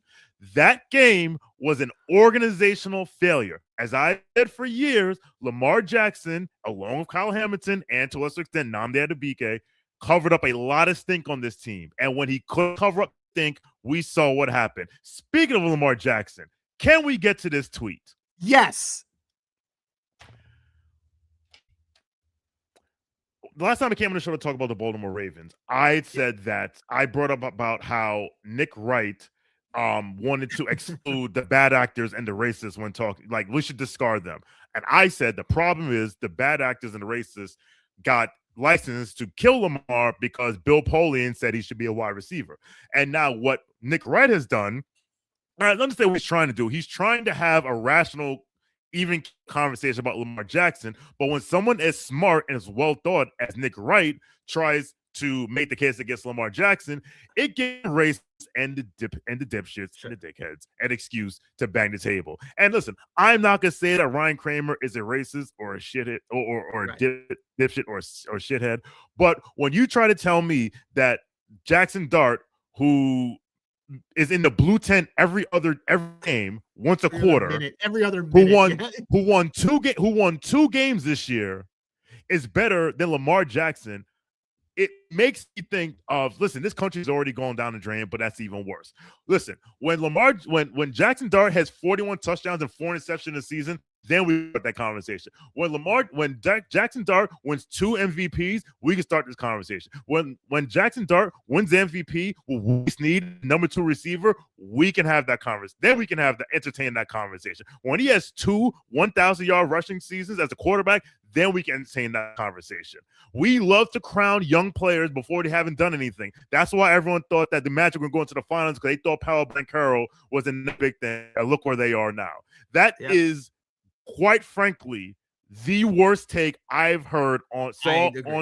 That game was an organizational failure. As I said for years, Lamar Jackson, along with Kyle Hamilton, and to a lesser extent, Nnamdi Adebayo, covered up a lot of stink on this team. And when he could cover up stink, we saw what happened. Speaking of Lamar Jackson, can we get to this tweet? Yes. The last time I came on the show to talk about the Baltimore Ravens, I said that I brought up about how Nick Wright wanted to exclude the bad actors and the racists when talking. Like, we should discard them. And I said the problem is the bad actors and the racists got licensed to kill Lamar because Bill Polian said he should be a wide receiver. And now what Nick Wright has done, I understand what he's trying to do. He's trying to have a rational, even conversation about Lamar Jackson. But when someone as smart and as well thought as Nick Wright tries to make the case against Lamar Jackson, it gives racists and the dipshits and the dickheads an excuse to bang the table. And listen, I'm not gonna say that Ryan Kramer is a racist or a shithead or a dipshit or shithead. But when you try to tell me that Jackson Dart, who is in the blue tent every game once a quarter, every other minute, who won 2 games this year, is better than Lamar Jackson, it makes me think of, listen, this country's already gone down the drain, but that's even worse. Listen, when Jackson Dart has 41 touchdowns and 4 interceptions in the season, then we start that conversation. When Jackson Dart wins 2 MVPs, we can start this conversation. When Jackson Dart wins MVP, we need number 2 receiver, we can have that conversation. Then we can entertain that conversation. When he has 2 1,000-yard rushing seasons as a quarterback, then we can entertain that conversation. We love to crown young players before they haven't done anything. That's why everyone thought that the Magic were going to the finals, because they thought Paolo Banchero was a big thing. And look where they are now. That is, quite frankly, the worst take I've heard on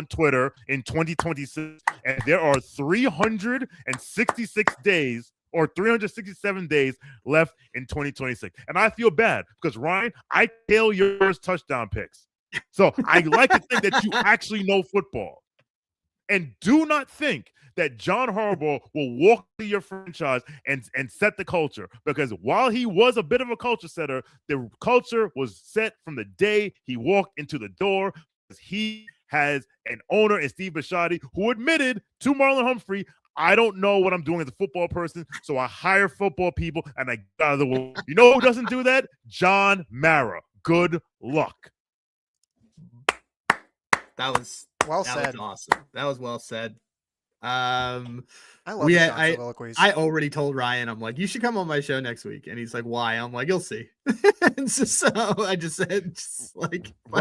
Twitter in 2026. And there are 366 days or 367 days left in 2026. And I feel bad because, Ryan, I tail your first touchdown picks. So I like to think that you actually know football. And do not think that John Harbaugh will walk to your franchise and set the culture. Because while he was a bit of a culture setter, the culture was set from the day he walked into the door. He has an owner in Steve Bisciotti who admitted to Marlon Humphrey, I don't know what I'm doing as a football person, so I hire football people and I get out of the way. You know who doesn't do that? John Mara. Good luck. That was well said. Was awesome. That was well said. I love the soliloquies. I already told Ryan, I'm like, you should come on my show next week. And he's like, why? I'm like, you'll see. And so I just said, by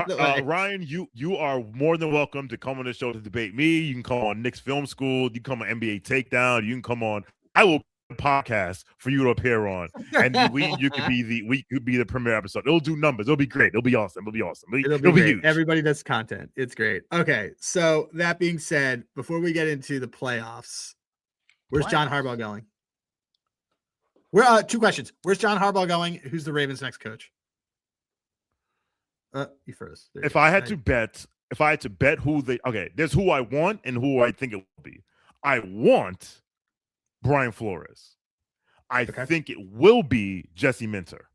the way. Ryan, you are more than welcome to come on the show to debate me. You can come on Nick's Film School. You can come on NBA Takedown. You can come on. I will podcast for you to appear on, and you could be the premiere episode. It'll do numbers. It'll be great. It'll be awesome. It'll be huge. Everybody does content. It's great. Okay, so that being said, before we get into the playoffs, where's John Harbaugh going? Two questions. Where's John Harbaugh going? Who's the Ravens' next coach? You first. If I had to bet there's who I want and who I think it will be. I want Brian Flores. I think it will be Jesse Minter.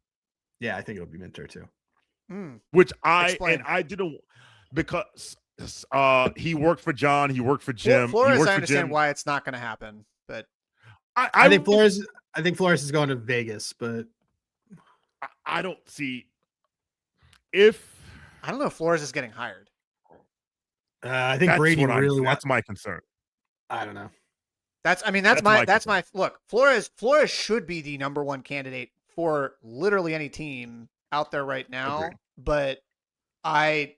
Yeah, I think it'll be Minter too. Which I didn't, because he worked for John, he worked for Jim. Flores, I understand why it's not going to happen, but I think Flores. I think Flores is going to Vegas, but I don't see I don't know if Flores is getting hired. I think Brady really wants. That's my concern. I don't know. That's my look. Flores should be the number 1 candidate for literally any team out there right now. Agreed. But I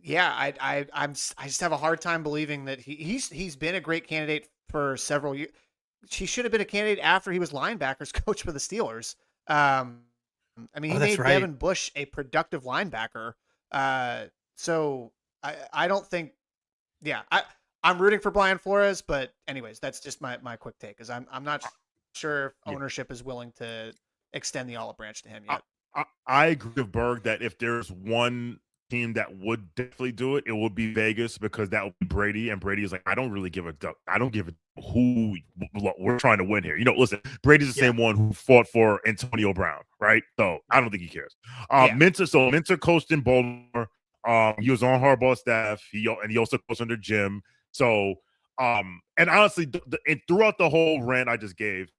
just have a hard time believing that he's been a great candidate for several years. He should have been a candidate after he was linebackers coach for the Steelers. He made Devin Bush a productive linebacker. So I don't think, I'm rooting for Brian Flores, but anyways, that's just my quick take, because I'm not sure if ownership is willing to extend the olive branch to him yet. I agree with Berg that if there's one team that would definitely do it, it would be Vegas, because that would be Brady. And Brady is like, I don't really give a duck. I don't give a who we're trying to win here. Listen, Brady's the same one who fought for Antonio Brown, right? So I don't think he cares. Minter coached in Baltimore. He was on Harbaugh's staff. He also coached under Jim. So and honestly, and throughout the whole rant I just gave,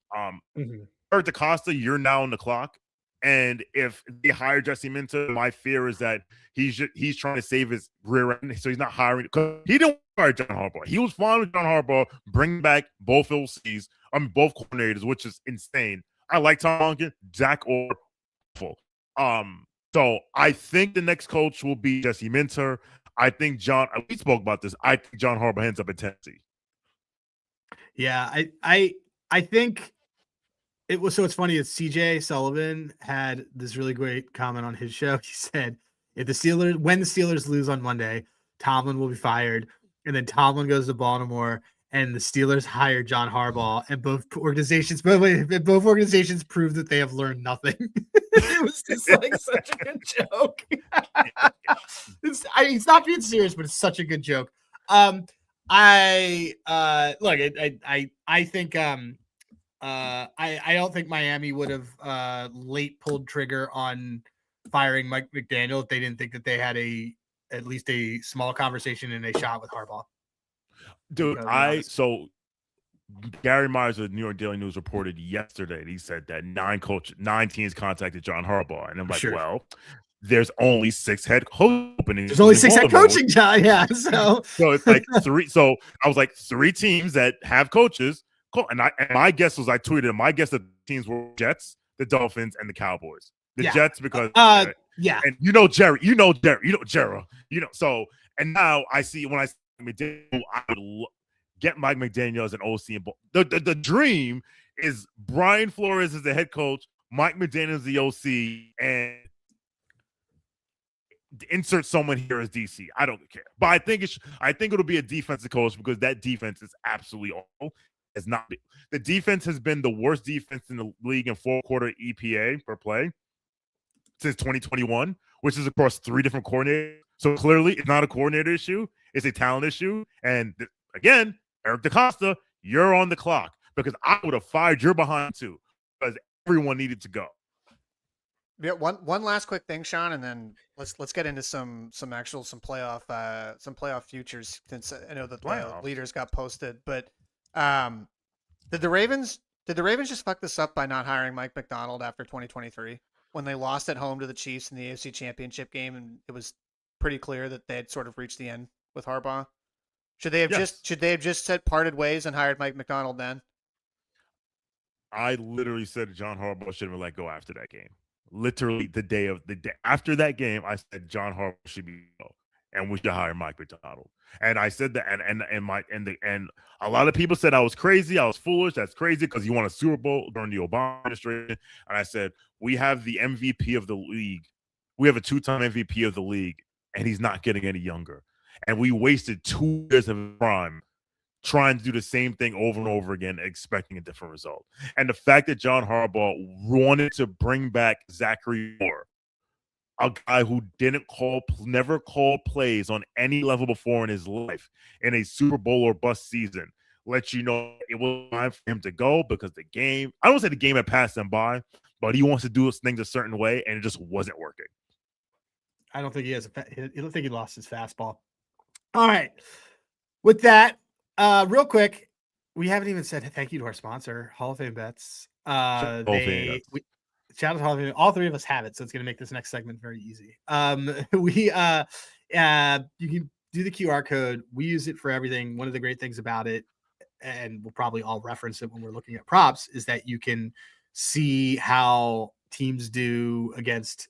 Eric DaCosta, you're now on the clock. And if they hire Jesse Minter, my fear is that he's trying to save his rear end, so he's not hiring. Because he didn't hire John Harbaugh. He was fine with John Harbaugh bringing back both OCs, both coordinators, which is insane. I like Tom Monken, Zach Orr. So I think the next coach will be Jesse Minter. I think we spoke about this. I think John Harbaugh ends up in Tennessee. Yeah, I think it was. So it's funny that CJ Sullivan had this really great comment on his show. He said, when the Steelers lose on Monday, Tomlin will be fired. And then Tomlin goes to Baltimore and the Steelers hire John Harbaugh, and both organizations prove that they have learned nothing. It was just like such a good joke. He's not being serious, but it's such a good joke. I think I don't think Miami would have late pulled trigger on firing Mike McDaniel if they didn't think that they had at least a small conversation and a shot with Harbaugh. Dude, so Gary Myers of the New York Daily News reported yesterday. He said that 9 teams contacted John Harbaugh, and I'm like, well, there's only 6 head coach openings. There's only 6 head coaching jobs. Yeah, so it's like 3. So I was like 3 teams that have coaches. And my guess was, I tweeted, my guess that the teams were Jets, the Dolphins, and the Cowboys. The Jets because and Jerry, so, and now I see when I see McDaniel, I would get Mike McDaniel as an OC. The dream is Brian Flores as the head coach, Mike McDaniel as the OC, and insert someone here as DC. I don't care, but I think it'll be a defensive coach, because that defense is absolutely awful. It's not. The defense has been the worst defense in the league in 4-quarter EPA per play since 2021, which is across 3 different coordinators. So clearly, it's not a coordinator issue; it's a talent issue. And again, Eric DaCosta, you're on the clock, because I would have fired your behind too, because everyone needed to go. Yeah, one last quick thing, Shawn, and then let's get into some playoff futures, since I know that the leaders got posted. But did the Ravens just fuck this up by not hiring Mike Macdonald after 2023 when they lost at home to the Chiefs in the AFC Championship game, and it was pretty clear that they had sort of reached the end with Harbaugh? Should they have just said parted ways and hired Mike Macdonald then? I literally said John Harbaugh should have been let go after that game. Literally the day after that game, I said John Harbaugh should be go, and we should hire Mike Macdonald. And I said that, and a lot of people said I was crazy, I was foolish. That's crazy because you won a Super Bowl during the Obama administration. And I said, we have the MVP of the league. We have a 2-time MVP of the league, and he's not getting any younger. And we wasted 2 years of prime trying to do the same thing over and over again, expecting a different result. And the fact that John Harbaugh wanted to bring back Zachary Moore, a guy who never called plays on any level before in his life, in a Super Bowl or bust season, let you know it was time for him to go, because the game, I don't say the game had passed him by, but he wants to do his things a certain way, and it just wasn't working. I don't think he has I don't think he lost his fastball. All right. With that, real quick, we haven't even said thank you to our sponsor, Hall of Fame Bets. Shout out to Hall of Fame. All 3 of us have it, so it's going to make this next segment very easy. You can do the QR code. We use it for everything. One of the great things about it, and we'll probably all reference it when we're looking at props, is that you can see how teams do against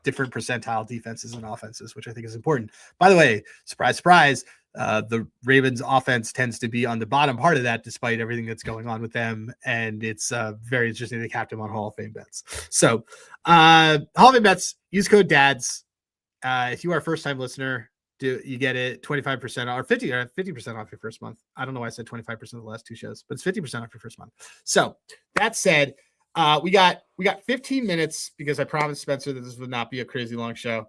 different percentile defenses and offenses, which I think is important. By the way, surprise, surprise, the Ravens offense tends to be on the bottom part of that, despite everything that's going on with them. And it's very interesting to cap them on Hall of Fame Bets. So Hall of Fame Bets, use code DADS. If you are a first-time listener, you get it 25% or 50% off your first month. I don't know why I said 25% of the last 2 shows, but it's 50% off your first month. So that said, We got 15 minutes because I promised Spencer that this would not be a crazy long show,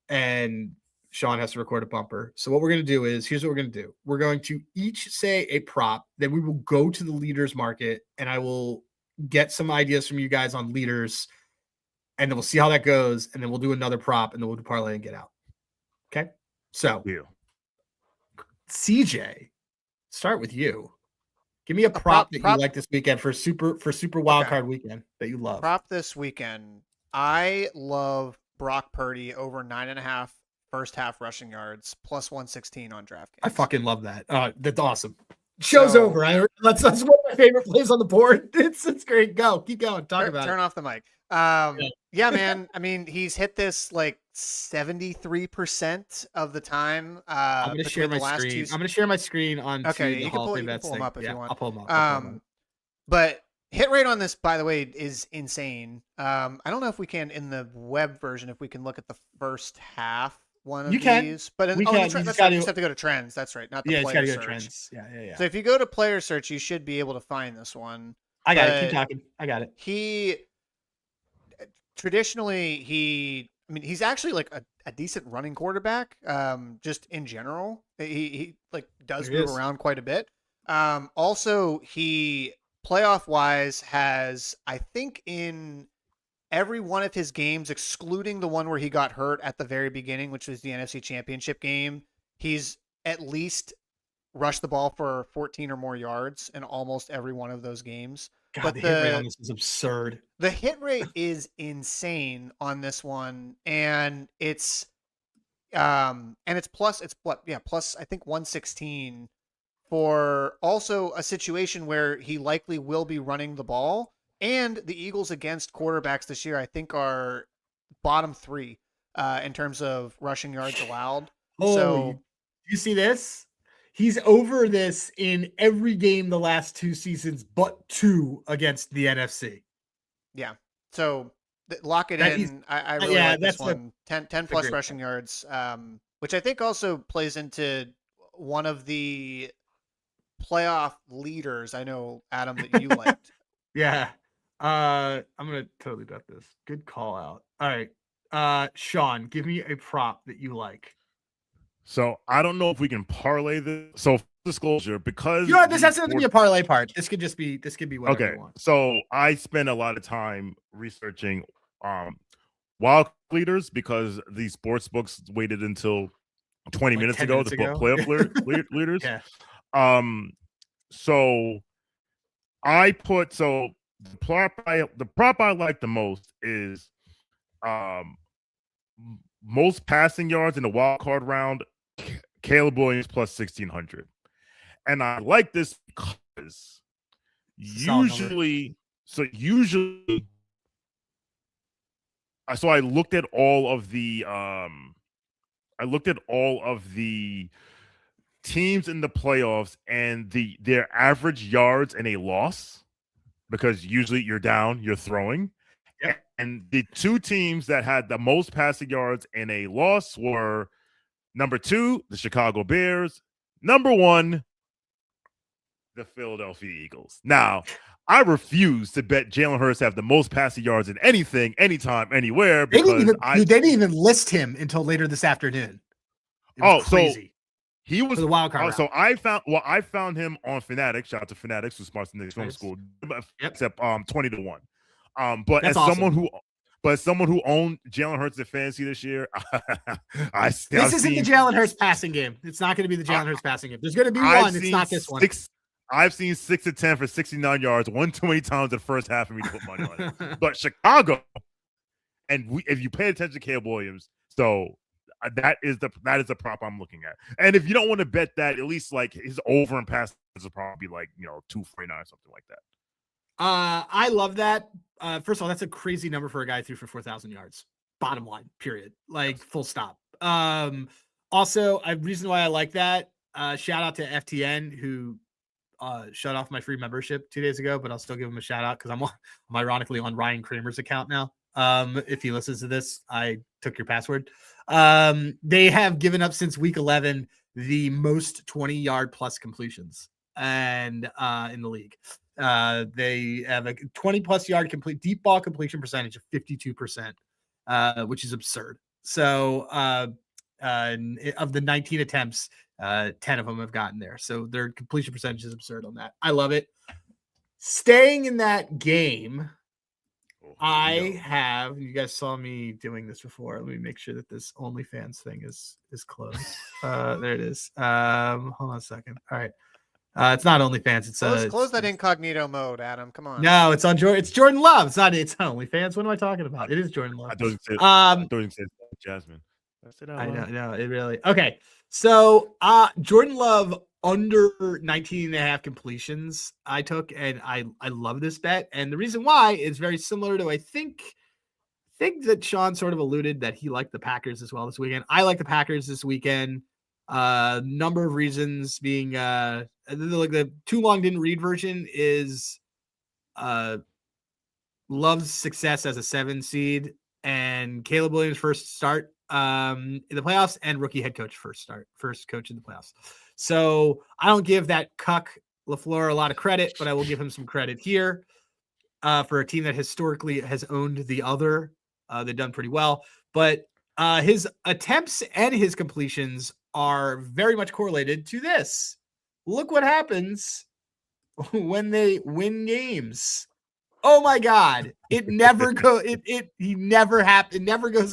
and Shawn has to record a bumper. So what we're going to do is, here's what we're going to do. We're going to each say a prop, then we will go to the leaders market, and I will get some ideas from you guys on leaders, and then we'll see how that goes, and then we'll do another prop, and then we'll do parlay and get out. Okay? So, Yeah. CJ, start with you. Give me a prop that you like this weekend for super wildcard weekend that you love. Prop this weekend. I love Brock Purdy over 9.5 first half rushing yards plus 116 on DraftKings. I fucking love that. That's awesome. Show's over. That's one of my favorite plays on the board. It's great. Keep going. Turn off the mic. Yeah, man. I mean, he's hit this like 73% of the time. I'm going to share my screen. I'm going to share my screen on. Okay, you can pull them up if you want. I'll pull them up. But hit rate on this, by the way, is insane. I don't know if we can in the web version if we can look at the first half. One of these, but you just have to go to trends. That's right, not the player search. Trends. Yeah. So if you go to player search, you should be able to find this one. I got it. Keep talking. I got it. He traditionally, he's actually like a decent running quarterback. Just in general, he like does move around quite a bit. Also, he playoff wise has, I think, in every one of his games, excluding the one where he got hurt at the very beginning, which was the NFC Championship game, he's at least rushed the ball for 14 or more yards in almost every one of those games. God, but the hit rate on this is absurd. The hit rate is insane on this one, and it's plus I think 116 for also a situation where he likely will be running the ball. And the Eagles against quarterbacks this year, I think, are bottom 3 in terms of rushing yards allowed. So, you see this? He's over this in every game the last 2 seasons, but 2 against the NFC. Yeah. So lock it in. I really like this one. 10 plus rushing yards, which I think also plays into one of the playoff leaders. I know, Adam, that you liked. Yeah. I'm gonna totally bet this. Good call out. All right. Shawn, give me a prop that you like. So I don't know if we can parlay this. So disclosure, because this has to be a parlay part. This could be whatever you want. So I spend a lot of time researching wild leaders because these sports books waited until 20 minutes ago to put playoff leaders. Yeah. So I put the prop I like the most is most passing yards in the wild card round, Caleb Williams plus 1,600. And I like this because usually I looked at all of the teams in the playoffs and their average yards in a loss, because usually you're down, you're throwing. Yep. And the 2 teams that had the most passing yards in a loss were number 2, the Chicago Bears, number 1, the Philadelphia Eagles. Now, I refuse to bet Jalen Hurts have the most passing yards in anything, anytime, anywhere. They didn't even list him until later this afternoon. It was crazy. So he was the wild card. So I found him on Fanatics. Shout out to Fanatics, who's smart in the film school. Except 20-1. But that's someone who owned Jalen Hurts in fantasy this year, this isn't the Jalen Hurts passing game. It's not going to be the Jalen Hurts passing game. There's going to be one. It's not this one. I've seen 6 of 10 for 69 yards, 120 times in the first half, and we put money on it. But Chicago, and if you pay attention to Caleb Williams, so that is the prop I'm looking at. And if you don't want to bet that, at least like his over and pass will probably be like 249, something like that. I love that. First of all, that's a crazy number for a guy who threw for 4,000 yards. Bottom line, period. Like full stop. Also, a reason why I like that. Shout out to FTN who shut off my free membership 2 days ago, but I'll still give him a shout out because I'm ironically on Ryan Kramer's account now. If he listens to this, I took your password. They have given up since week 11 the most 20-yard plus completions and in the league. They have a 20+ yard complete deep ball completion percentage of 52%, which is absurd. So of the 19 attempts, 10 of them have gotten there. So their completion percentage is absurd on that. I love it. Staying in that game, I have, you guys saw me doing this before. Let me make sure that this OnlyFans thing is closed. There it is. Hold on a second. All right. It's not OnlyFans. It's close that incognito mode, Adam. Come on. No, it's on Jordan. It's Jordan Love. It's not OnlyFans. What am I talking about? It is Jordan Love. I thought you said Jasmine. I know. No, it really. Okay. So Jordan Love under 19.5 completions I took, and I love this bet. And the reason why is very similar to, I think that Shawn sort of alluded that he liked the Packers as well this weekend. I like the Packers this weekend. Number of reasons being like the too long didn't read version is Love's success as a 7 seed and Caleb Williams' first start in the playoffs and rookie head coach first coach in the playoffs. So I don't give that cuck LaFleur a lot of credit, but I will give him some credit here for a team that historically has owned the other. They've done pretty well, but his attempts and his completions are very much correlated to this. Look what happens when they win games. Oh my God. It never goes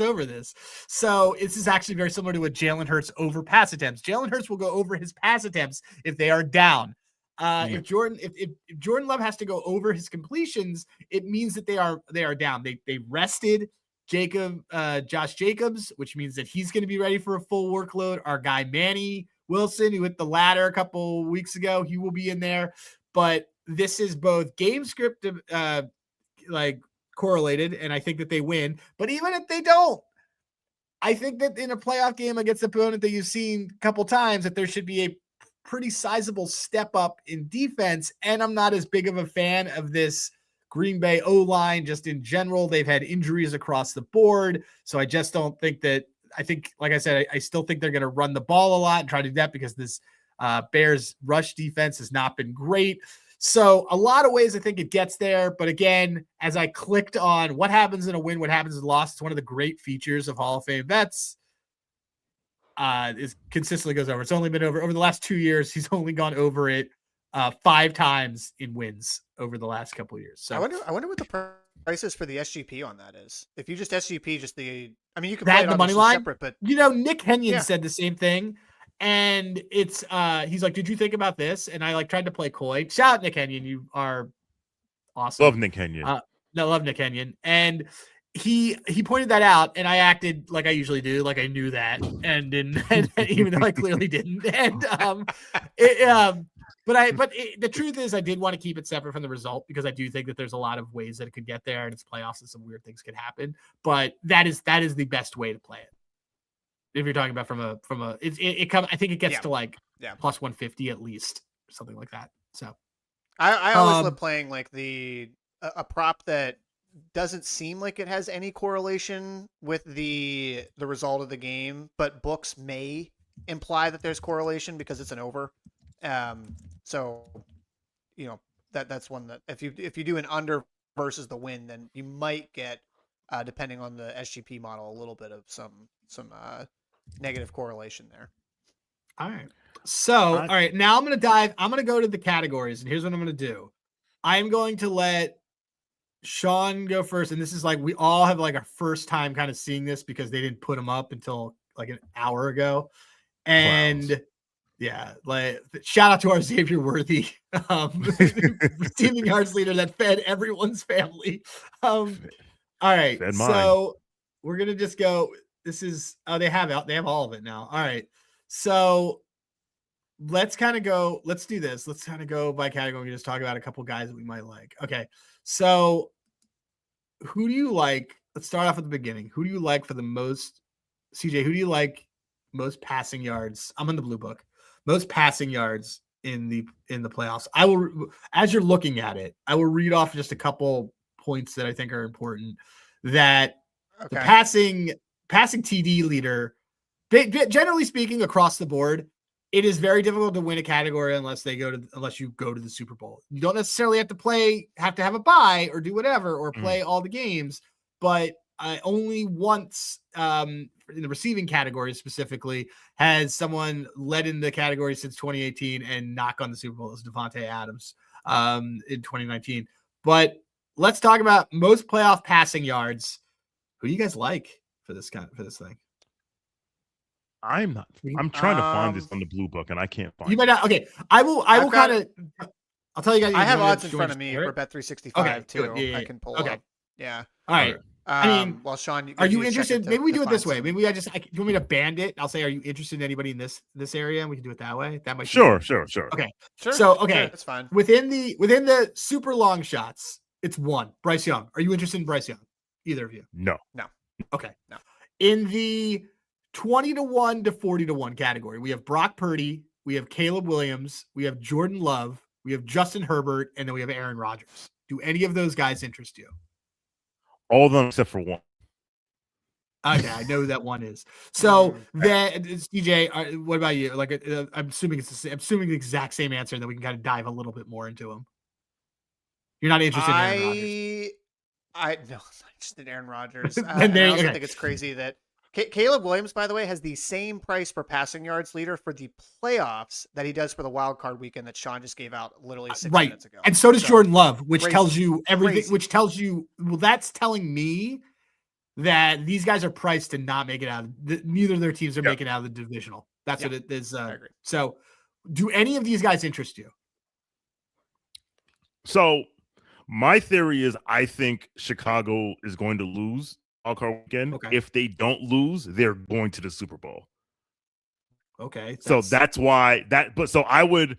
over this. So this is actually very similar to a Jalen Hurts over pass attempts. Jalen Hurts will go over his pass attempts if they are down. If Jordan Love has to go over his completions, it means that they are down. They rested Josh Jacobs, which means that he's going to be ready for a full workload. Our guy Manny Wilson, who hit the ladder a couple weeks ago, he will be in there. But this is both game script like correlated, and I think that they win. But even if they don't, I think that in a playoff game against an opponent that you've seen a couple times, that there should be a pretty sizable step up in defense. And I'm not as big of a fan of this Green Bay O-line just in general. They've had injuries across the board. So I just don't think that, I think, like I said, I still think they're going to run the ball a lot and try to do that because this Bears rush defense has not been great. So a lot of ways I think it gets there. But again, as I clicked on what happens in a win, what happens in a loss, it's one of the great features of Hall of Fame bets. It consistently goes over. It's only been over the last 2 years. He's only gone over it 5 times in wins over the last couple of years. So I wonder what the price is for the SGP on that is. If you just SGP, you can that play it the on money line separate, but Nick Henyon said the same thing. And it's he's like, did you think about this? And I tried to play coy. Shout out Nick Henyon. You are awesome. Love Nick Henyon. Love Nick Henyon. And he pointed that out, and I acted like I usually do, like I knew that, and even though I clearly didn't. And the truth is, I did want to keep it separate from the result because I do think that there's a lot of ways that it could get there, and it's playoffs, and some weird things could happen. But that is the best way to play it. If you're talking about I think it gets to plus 150 at least, something like that. So I always love playing like a prop that doesn't seem like it has any correlation with the result of the game, but books may imply that there's correlation because it's an over. So that's one that if you do an under versus the win, then you might get depending on the SGP model a little bit of some negative correlation there. All right. So, all right, now I'm going to go to the categories, and here's what I'm going to do. I'm going to let Shawn go first, and this is we all have our first time kind of seeing this because they didn't put them up until an hour ago. And shout out to our Xavier Worthy receiving yards leader that fed everyone's family. All right. So we're going to just go. This is they have all of it now. All right. So let's kind of go. Let's do this. Let's kind of go by category. We just talk about a couple guys that we might like. Okay. So who do you like? Let's start off at the beginning. Who do you like for the most? CJ, who do you like most passing yards? I'm in the blue book. Most passing yards in the playoffs. I will, as you're looking at it, I will read off just a couple points that I think are important. That the passing TD leader, generally speaking, across the board, it is very difficult to win a category unless you go to the Super Bowl. You don't necessarily have to have a bye or do whatever or play all the games, but only once in the receiving category specifically has someone led in the category since 2018 and knock on the Super Bowl as Devontae Adams in 2019. But let's talk about most playoff passing yards. Who do you guys like for this thing? I'm trying to find this on the blue book and I can't find it. You might not. Okay. I'll tell you guys. I have odds in front of me for Bet365 too. Yeah. I can pull up. Yeah. All right. I mean, well, Sean, are you interested? Maybe we do it this way. Maybe do you want me to band it? I'll say, are you interested in anybody in this area? And we can do it that way. That might sure. Okay. Sure. So okay, that's fine. Within the super long shots, it's one. Bryce Young. Are you interested in Bryce Young? Either of you? No. Okay. No. In the 20-1 to 40-1 category, we have Brock Purdy, we have Caleb Williams, we have Jordan Love, we have Justin Herbert, and then we have Aaron Rodgers. Do any of those guys interest you? All of them except for one. Okay, I know that one is. So then, CJ, what about you? Like, I'm assuming the exact same answer, and then we can kind of dive a little bit more into them. You're not interested in Aaron Rodgers? I'm not interested in Aaron Rodgers. I also think it's crazy that Caleb Williams, by the way, has the same price per passing yards leader for the playoffs that he does for the wild card weekend that Sean just gave out literally 6 minutes ago. And so does Jordan Love, which tells you everything. Crazy. Which tells you, well, that's telling me that these guys are priced to not make it out. Neither of their teams are making it out of the divisional. That's what it is. I agree. So, do any of these guys interest you? So, my theory is I think Chicago is going to lose wildcard weekend. Okay. If they don't lose, they're going to the Super Bowl. Okay. So that's why but so I would,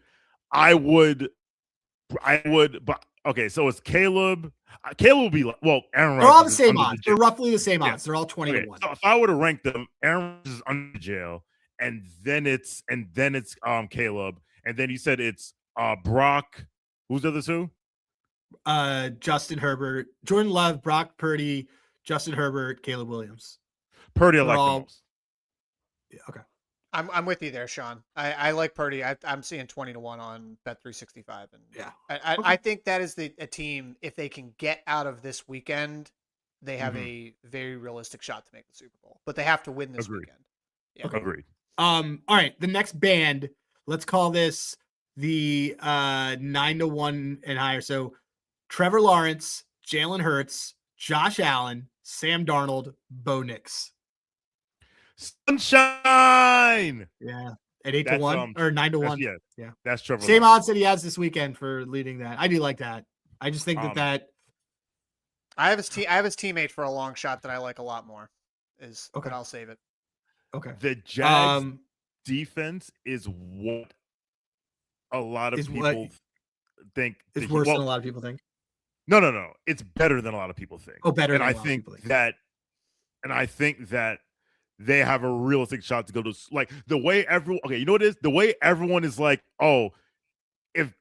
but okay. So it's Caleb will be Aaron Rodgers. They're all the same odds. They're roughly the same odds. They're all 20-1. So if I were to rank them, Aaron Rodgers is under jail, and then it's Caleb, and then you said it's Brock. Who's the other two? Justin Herbert, Jordan Love, Brock Purdy, Justin Herbert, Caleb Williams. Purdy, I like the most. Yeah, okay. I'm with you there, Sean. I like Purdy. I'm seeing 20-1 on Bet365, and I think that is a team, if they can get out of this weekend, they have a very realistic shot to make the Super Bowl. But they have to win this weekend. Yeah. Okay. Agreed. All right. The next band, let's call this the 9-1 and higher. So Trevor Lawrence, Jalen Hurts, Josh Allen, Sam Darnold, Bo Nix. Sunshine. Yeah. At 8-1 or 9-1. Yeah. That's Trevor. Same odds that he has this weekend for leading that. I do like that. I just think that I have his teammate for a long shot that I like a lot more. But I'll save it. Okay. The Jags defense is what a lot of people think. It's worse than a lot of people think. No. It's better than a lot of people think. Oh, better. And I think that they have a realistic shot to go to, like, the way everyone. Okay, you know what it is? The way everyone is like, oh, if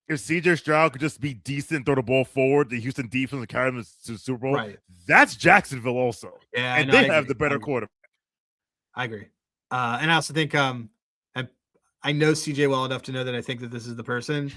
CJ Stroud could just be decent, throw the ball forward, the Houston defense will carry them to the Super Bowl. Right. That's Jacksonville also. Yeah, and they have the better quarterback. I agree. And I also think I know CJ well enough to know that I think that this is the person.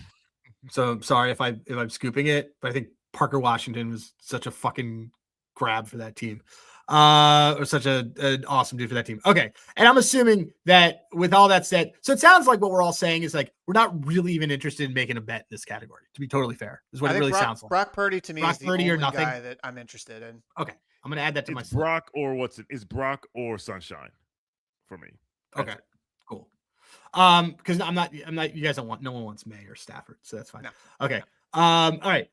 So I'm sorry if I'm scooping it, but I think Parker Washington was such a fucking grab for that team. Or such an awesome dude for that team. Okay. And I'm assuming that with all that said, so it sounds like what we're all saying is like, we're not really even interested in making a bet in this category, to be totally fair, is what it really sounds like. Brock Purdy to me is the only guy that I'm interested in. Okay. I'm going to add that to my slip. Brock or is Brock or Sunshine for me. Okay. Cool. Because I'm not, you guys don't want, no one wants May or Stafford, so that's fine. No. Okay. All right.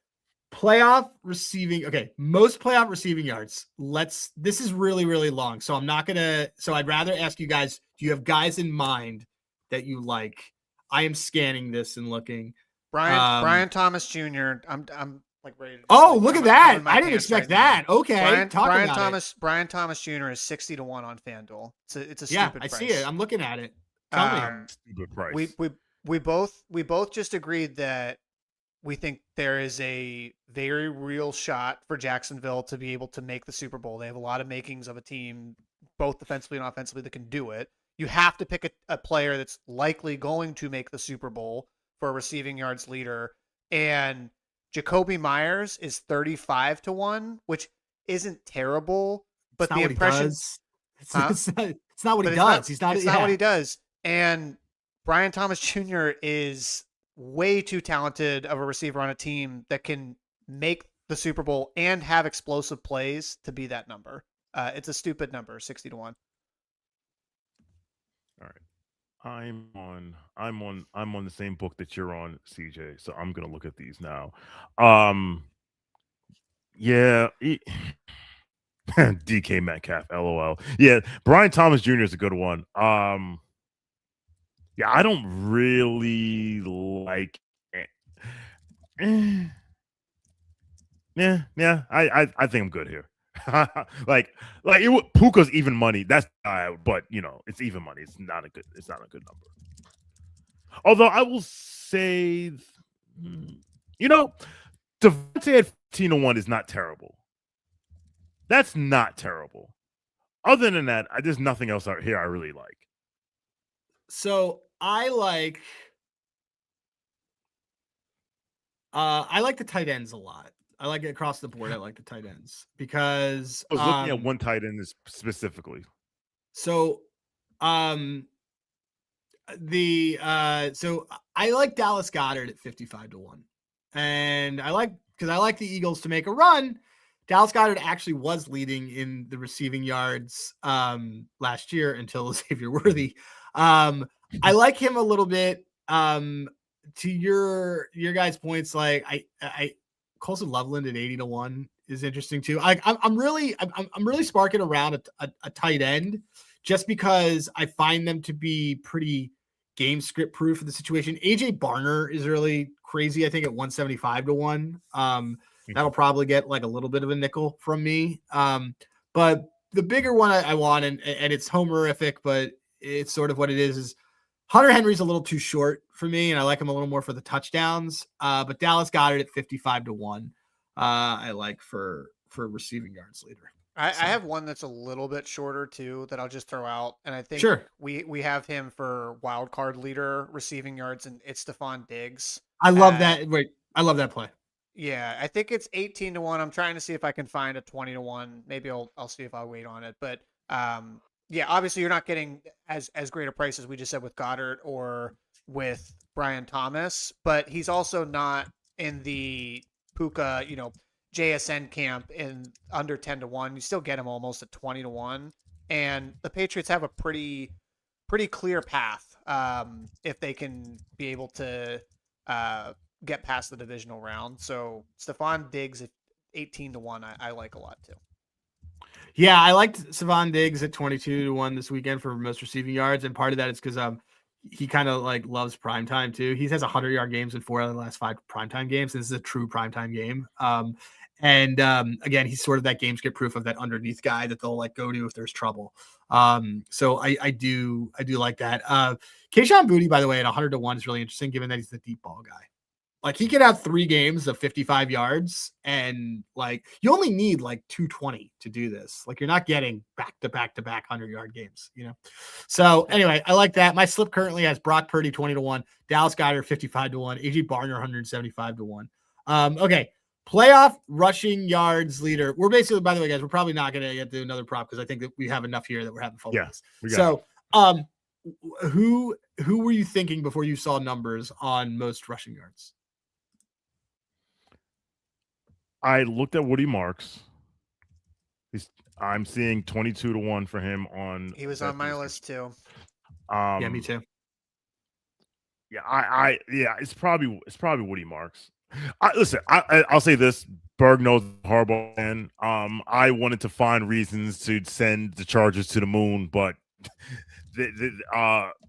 Playoff receiving. Okay. Most playoff receiving yards. This is really, really long. So I'd rather ask you guys, do you have guys in mind that you like? I am scanning this and looking. Brian Thomas Jr. I'm like ready to. Oh, look at that. I didn't expect that. Okay. Brian Thomas Jr. is 60-1 on FanDuel. It's a stupid price. I see it. I'm looking at it. Tell me. Stupid price. We both just agreed that we think there is a very real shot for Jacksonville to be able to make the Super Bowl. They have a lot of makings of a team, both defensively and offensively, that can do it. you have to pick a player that's likely going to make the Super Bowl for a receiving yards leader. And Jacoby Myers is 35 to 1, which isn't terrible, It's but not the what he impression, does. huh? It's not what But he does. He's not. it's not what he does. And Brian Thomas Jr. is way too talented of a receiver on a team that can make the Super Bowl and have explosive plays to be that number. It's a stupid number, 60 to 1. All right. I'm on the same book that you're on, CJ. So I'm gonna look at these now. Yeah, DK Metcalf, LOL. Yeah, Brian Thomas Jr. is a good one. Yeah, I don't really like. Yeah. I think I'm good here. Puka's even money. That's but it's even money. It's not a good number. Although I will say, Devontae at 15-1 is not terrible. That's not terrible. Other than that, there's nothing else out here I really like. So I like the tight ends a lot. I like it across the board. I like the tight ends because I was looking at one tight end specifically. So I like Dallas Goedert at 55 to 1. And because I like the Eagles to make a run. Dallas Goedert actually was leading in the receiving yards last year until Xavier Worthy. I like him a little bit. To your guys' points, like I Colson Loveland at 80 to 1 is interesting too. I'm really sparking around a tight end just because I find them to be pretty game script proof for the situation. AJ Barner is really crazy. I think at 175 to 1. That'll probably get like a little bit of a nickel from me. But the bigger one I want, and it's homerific, but it's sort of what it is Hunter Henry's a little too short for me, and I like him a little more for the touchdowns. But Dallas Goedert at 55 to 1. I like for receiving yards leader. I have one that's a little bit shorter too that I'll just throw out, and I think Sure. we have him for wild card leader receiving yards, and it's Stephon Diggs. I love that. Wait, I love that play. Yeah, I think it's 18 to 1. I'm trying to see if I can find a 20 to 1. Maybe I'll see if I wait on it. But yeah, obviously you're not getting as great a price as we just said with Goddard or with Brian Thomas, but he's also not in the Puka, JSN camp in under 10 to 1. You still get him almost at 20 to 1. And the Patriots have a pretty clear path if they can be able to get past the divisional round. So Stephon Diggs at 18 to 1, I like a lot too. Yeah, I liked Stephon Diggs at 22 to 1 this weekend for most receiving yards, and part of that is because he kind of like loves primetime too. He has 100-yard games in 4 out of the last 5 primetime games. This is a true primetime game. Again, he's sort of that game script proof of that underneath guy that they'll like go to if there's trouble. So I do like that. Kayshon Boutte, by the way, at 100 to 1 is really interesting given that he's the deep ball guy. Like he could have 3 games of 55 yards and like you only need like 220 to do this. Like you're not getting back to back 100-yard games, So anyway, I like that. My slip currently has Brock Purdy 20 to 1, Dallas Goedert 55 to 1, AJ Barner 175 to 1. Okay. Playoff rushing yards leader. We're basically, by the way, guys, we're probably not going to get to another prop because I think that we have enough here that we're having fun with this. So, who were you thinking before you saw numbers on most rushing yards? I looked at Woody Marks. I'm seeing 22 to 1 for him on. He was on my list too. Yeah, me too. Yeah, it's probably Woody Marks. Listen, I'll say this. Berg knows Harbaugh, and I wanted to find reasons to send the Chargers to the moon, but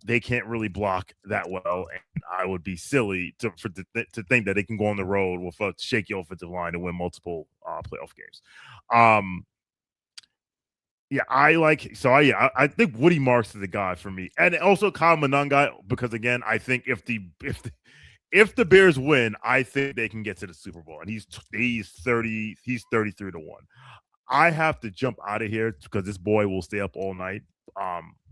they can't really block that well, and I would be silly to think that they can go on the road with a shaky offensive line and win multiple playoff games. Yeah, I think Woody Marks is the guy for me, and also Kyle Monangai, because again, I think if the Bears win, I think they can get to the Super Bowl, and he's 33 to 1. I have to jump out of here because this boy will stay up all night.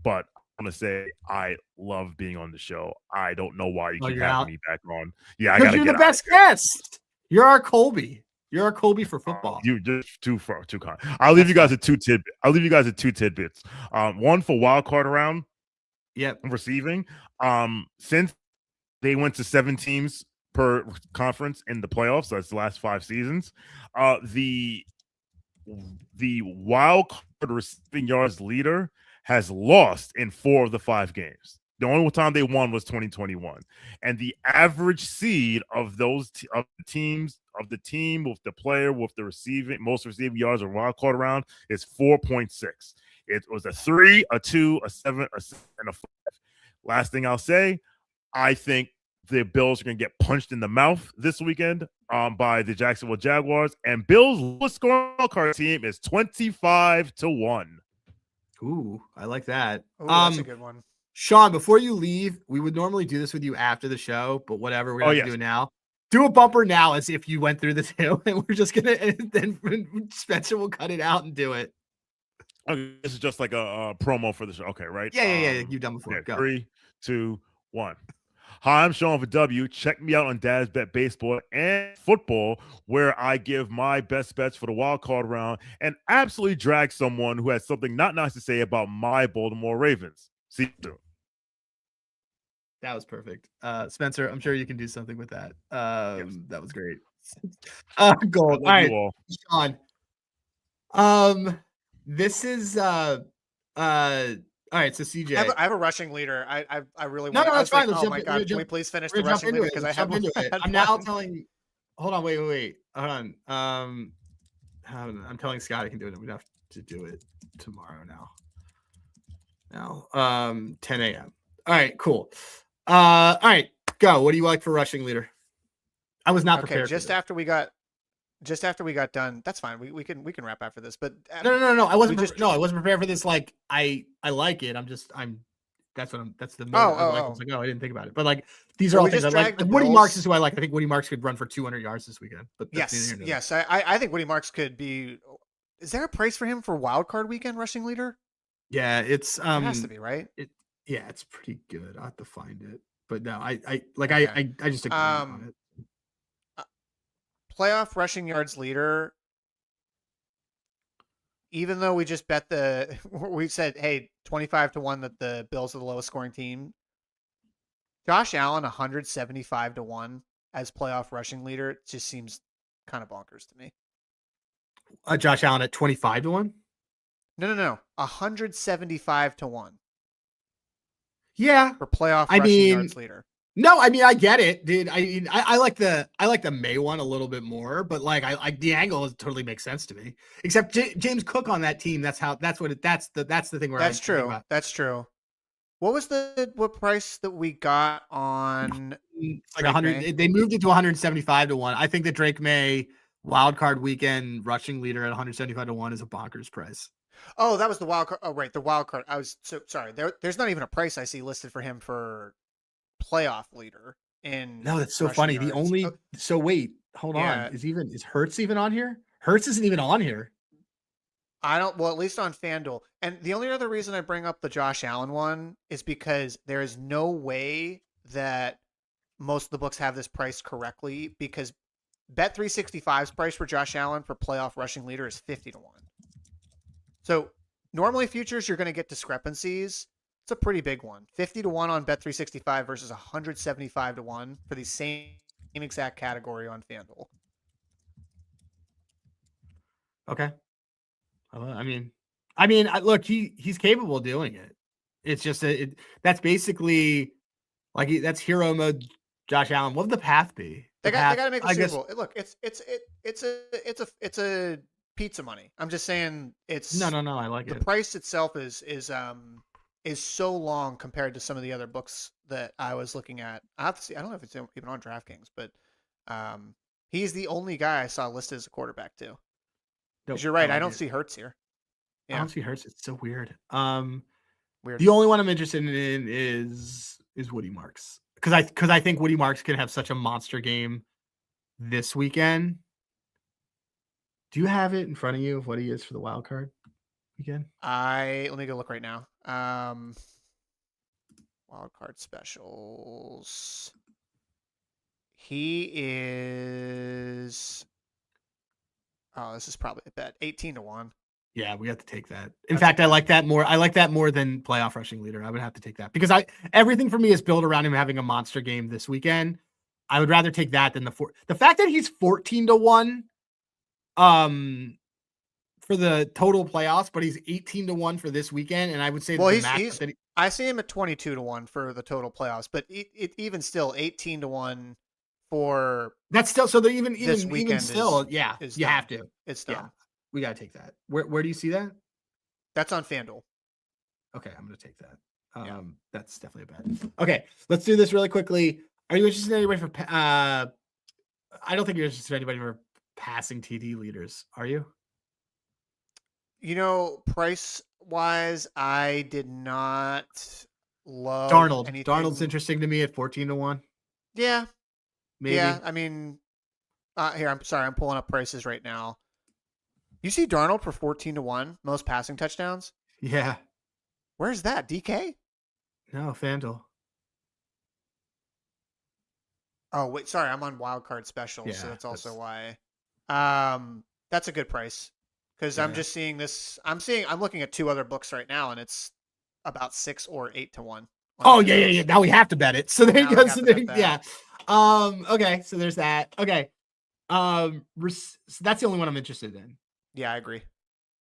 But want to say I love being on the show. I don't know why you keep you're having out? me back on. Yeah, I Because gotta you're get the out of best here. guest. You're our Colby. You're our Colby for football. You just too kind. I'll leave you guys with two tidbits. One for wild card round. Yep. Receiving. Since they went to 7 teams per conference in the playoffs, so that's the last 5 seasons. The wild card receiving yards leader has lost in 4 of the 5 games. The only time they won was 2021, and the average seed of those of the team with the player with the most receiving yards or wild card round is 4.6. It was a 3, a 2, a 7, a 6, and a 5. Last thing I'll say, I think the Bills are going to get punched in the mouth this weekend by the Jacksonville Jaguars, and Bills' lowest scoring card team is 25-1. Ooh, I like that. Oh, that's a good one. Shawn, before you leave, we would normally do this with you after the show, but whatever, we're going to do it now. Do a bumper now as if you went through the too, and we're just going to, and then Spencer will cut it out and do it. Okay, this is just like a promo for the show. Okay, right? Yeah. You've done before. Yeah, Go. 3, 2, 1. Hi, I'm Shawn for W. Check me out on Dad's Bet Baseball and Football, where I give my best bets for the wild card round and absolutely drag someone who has something not nice to say about my Baltimore Ravens. See you soon. That was perfect. Spencer, I'm sure you can do something with that. Yes. That was great. Gold. All right, Shawn. This is all right. So CJ, I have a rushing leader. I really no, want. that's fine. Oh my God! Can we please finish the rushing leader because I have into it. I'm now telling. Hold on, wait. Hold on. I'm telling Scott I can do it. We have to do it tomorrow now. 10 a.m. All right, cool. All right, go. What do you like for rushing leader? I was not prepared. Just after we got done, that's fine. We can wrap after this. But no. I wasn't. I wasn't prepared for this. Like I like it. That's the moment. I was like, I didn't think about it. But like these are all things I like. Woody Marks is who I like. I think Woody Marks could run for 200 yards this weekend. But yes. I think Woody Marks could be. Is there a price for him for wild card weekend rushing leader? Yeah, it has to be, right? It's pretty good. I'll have to find it. But no, I just agree on it. Playoff rushing yards leader. Even though we just bet we said, hey, 25-1 that the Bills are the lowest scoring team. Josh Allen 175-1 as playoff rushing leader just seems kind of bonkers to me. Josh Allen at 25-1? No. 175-1. Yeah. For playoff rushing yards leader. No, I mean I get it, dude. I like the May one a little bit more, but like I the angle totally makes sense to me. Except James Cook on that team. That's the thing where that's true. That's true. What was what price that we got on? It's like 100. They moved it to 175-1. I think the Drake May wild card weekend rushing leader at 175-1 is a bonkers price. Oh, that was the wild card. Oh, right, the wild card. I was so sorry. There's not even a price I see listed for him for playoff leader. No, that's so funny. Yards. So wait, hold on. Is Hurts even on here? Hurts isn't even on here. At least on FanDuel. And the only other reason I bring up the Josh Allen one is because there is no way that most of the books have this priced correctly, because Bet365's price for Josh Allen for playoff rushing leader is 50-1. So normally futures, you're going to get discrepancies. It's a pretty big one. 50-1 on Bet365 versus 175-1 for the same exact category on FanDuel. Okay. I mean, look, he's capable of doing it. It's just that's basically like that's hero mode. Josh Allen. What would the path be? They got to make the Super Bowl. Look, it's a pizza money. I'm just saying it's no. I like it. The price itself is so long compared to some of the other books that I was looking at. I have to see. I don't know if it's even on DraftKings, but he's the only guy I saw listed as a quarterback too. Because you're right, I don't see Hurts here. Yeah. I don't see Hurts. It's so weird. Weird. The only one I'm interested in is Woody Marks, because I think Woody Marks can have such a monster game this weekend. Do you have it in front of you of what he is for the wild card weekend? Let me go look right now. Wildcard specials. He is. Oh, this is probably a bet. 18-1. Yeah, we have to take that. In fact, I like that more. I like that more than playoff rushing leader. I would have to take that because everything for me is built around him having a monster game this weekend. I would rather take that than the fact that he's 14-1 for the total playoffs, but he's 18-1 for this weekend. And I would say I see him at 22-1 for the total playoffs, but even still 18-1 for that's still so they're even still, you dumb. Have to. It's dumb. Yeah, we gotta take that. Where do you see that? That's on FanDuel. Okay, I'm gonna take that. That's definitely a bet. Okay, let's do this really quickly. Are you interested in anybody for I don't think you're interested in anybody for passing TD leaders, are you? Price wise, I did not love Darnold. anything. Darnold's interesting to me at 14-1. Yeah. Maybe. Yeah, I mean, here, I'm sorry, I'm pulling up prices right now. You see Darnold for 14-1, most passing touchdowns? Yeah. Where's that? DK? No, FanDuel. Oh, wait, sorry, I'm on wildcard specials, so that's also why. That's a good price. Because I'm just seeing this. I'm looking at two other books right now, and it's about 6 or 8-1. Oh, yeah. Now we have to bet it. So there you go. So yeah. Okay, so there's that. Okay. So that's the only one I'm interested in. Yeah, I agree.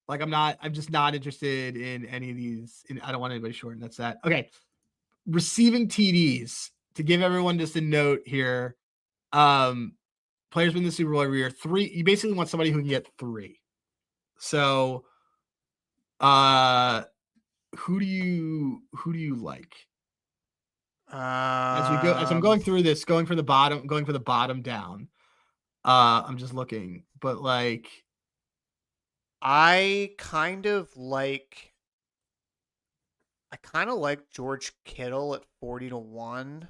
Like I'm just not interested in any of these. I don't want anybody short, and that's that. Okay. Receiving TDs. To give everyone just a note here. Players win the Super Bowl every year. 3. You basically want somebody who can get 3. So who do you like? As I'm going through this, going for the bottom down. I'm just looking, but like I kind of like George Kittle at 40-1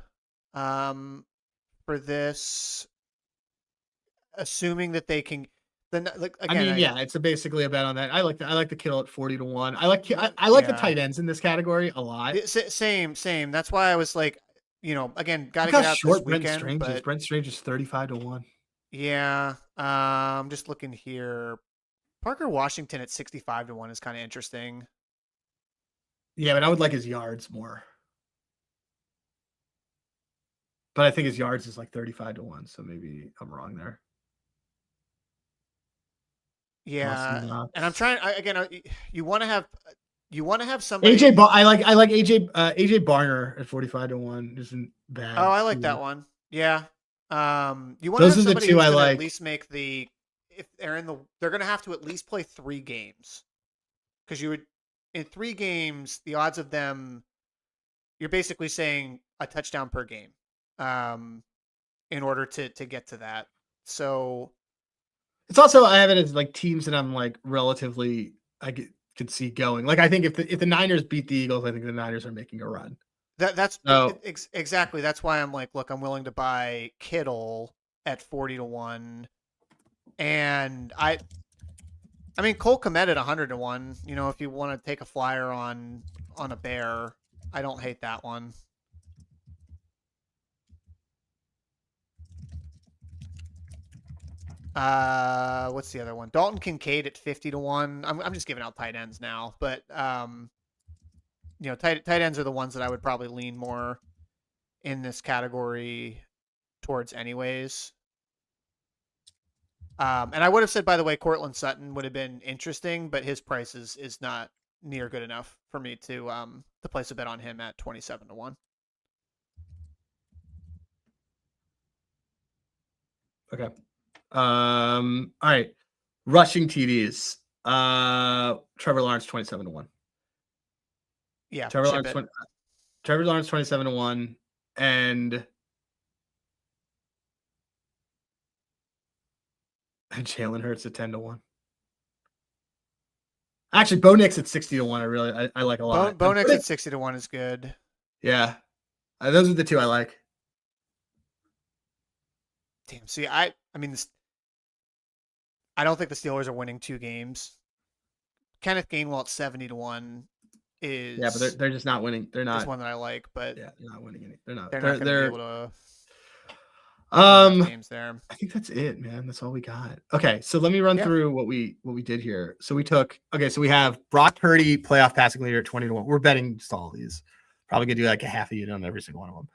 for this, assuming that they can. Then, again, it's basically a bet on that. I like the Kittle at 40-1. I like the tight ends in this category a lot. Same. That's why I was like, again, got to get out short this weekend. Brent Strange is 35-1. Yeah, I'm just looking here. Parker Washington at 65-1 is kind of interesting. Yeah, but I would like his yards more. But I think his yards is like 35-1, so maybe I'm wrong there. Yeah, and I'm trying again. You want to have somebody. I like AJ Barner at 45-1. Isn't bad. Oh, I like that one. Yeah. You want to Those have are the somebody two who's I gonna like. At least make if they're they're going to have to at least play 3 games, because in 3 games the odds of them, you're basically saying a touchdown per game, in order to get to that. So. It's also, I have it as like teams that I'm like relatively could see going. Like I think if the Niners beat the Eagles, I think the Niners are making a run. Exactly. That's why I'm like, look, I'm willing to buy Kittle at 40-1, and I mean Cole Kmet at 100-1. If you want to take a flyer on a bear, I don't hate that one. What's the other one? Dalton Kincaid at 50-1. I'm just giving out tight ends now, but tight ends are the ones that I would probably lean more in this category towards anyways. And I would have said, by the way, Cortland Sutton would have been interesting, but his price is not near good enough for me to place a bet on him at 27-1. Okay. All right. Rushing TDs. Trevor Lawrence 27-1. Yeah. Trevor Lawrence 27-1, and Jalen Hurts at 10-1. Actually, Bo Nix at 60-1. I like a lot. Bo Nix at 60-1 is good. Yeah. Those are the two I like. Damn. See, I mean, I don't think the Steelers are winning 2 games. Kenneth Gainwell at 70-1 is Yeah, but they're just not winning. They're is not. one that I like, but Yeah, they're not winning any. They're not. they're not going to be able to win enough games there. I think that's it, man. That's all we got. Okay, so let me run through what we did here. So we have Brock Purdy, playoff passing leader at 20-1. We're betting just all these. Probably gonna do like a half a unit on every single one of them.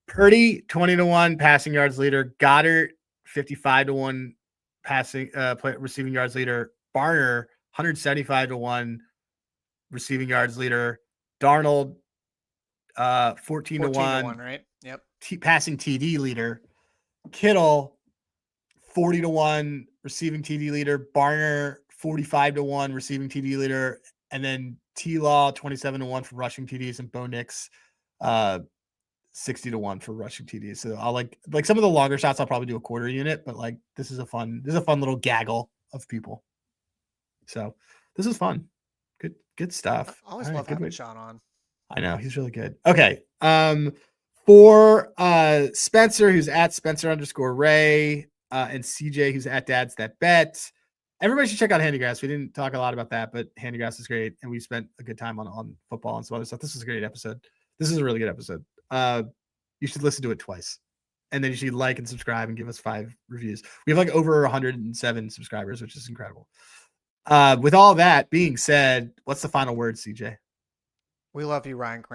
Purdy 20-1 passing yards leader. Goddard 55-1 passing receiving yards leader. Barner 175-1 receiving yards leader. Darnold 14-1, right? Yep. Passing TD leader. Kittle 40-1 receiving TD leader. Barner 45-1 receiving TD leader, and then T-Law 27-1 for rushing TDs, and Bo Nix 60-1 for rushing TDs. So I'll like some of the longer shots I'll probably do a quarter unit, but like this is a fun little gaggle of people. So this is fun. Good stuff. I always love having Shawn on. I know, he's really good. Okay. For Spencer, who's at Spencer_Ray, and CJ, who's at Dad's That Bet. Everybody should check out Handygrass. We didn't talk a lot about that, but Handygrass is great, and we spent a good time on football and some other stuff. This is a great episode. This is a really good episode. You should listen to it twice, and then you should like and subscribe and give us 5 reviews. We have like over 107 subscribers, which is incredible. With all that being said, what's the final word, CJ? We love you, Ryan Crane.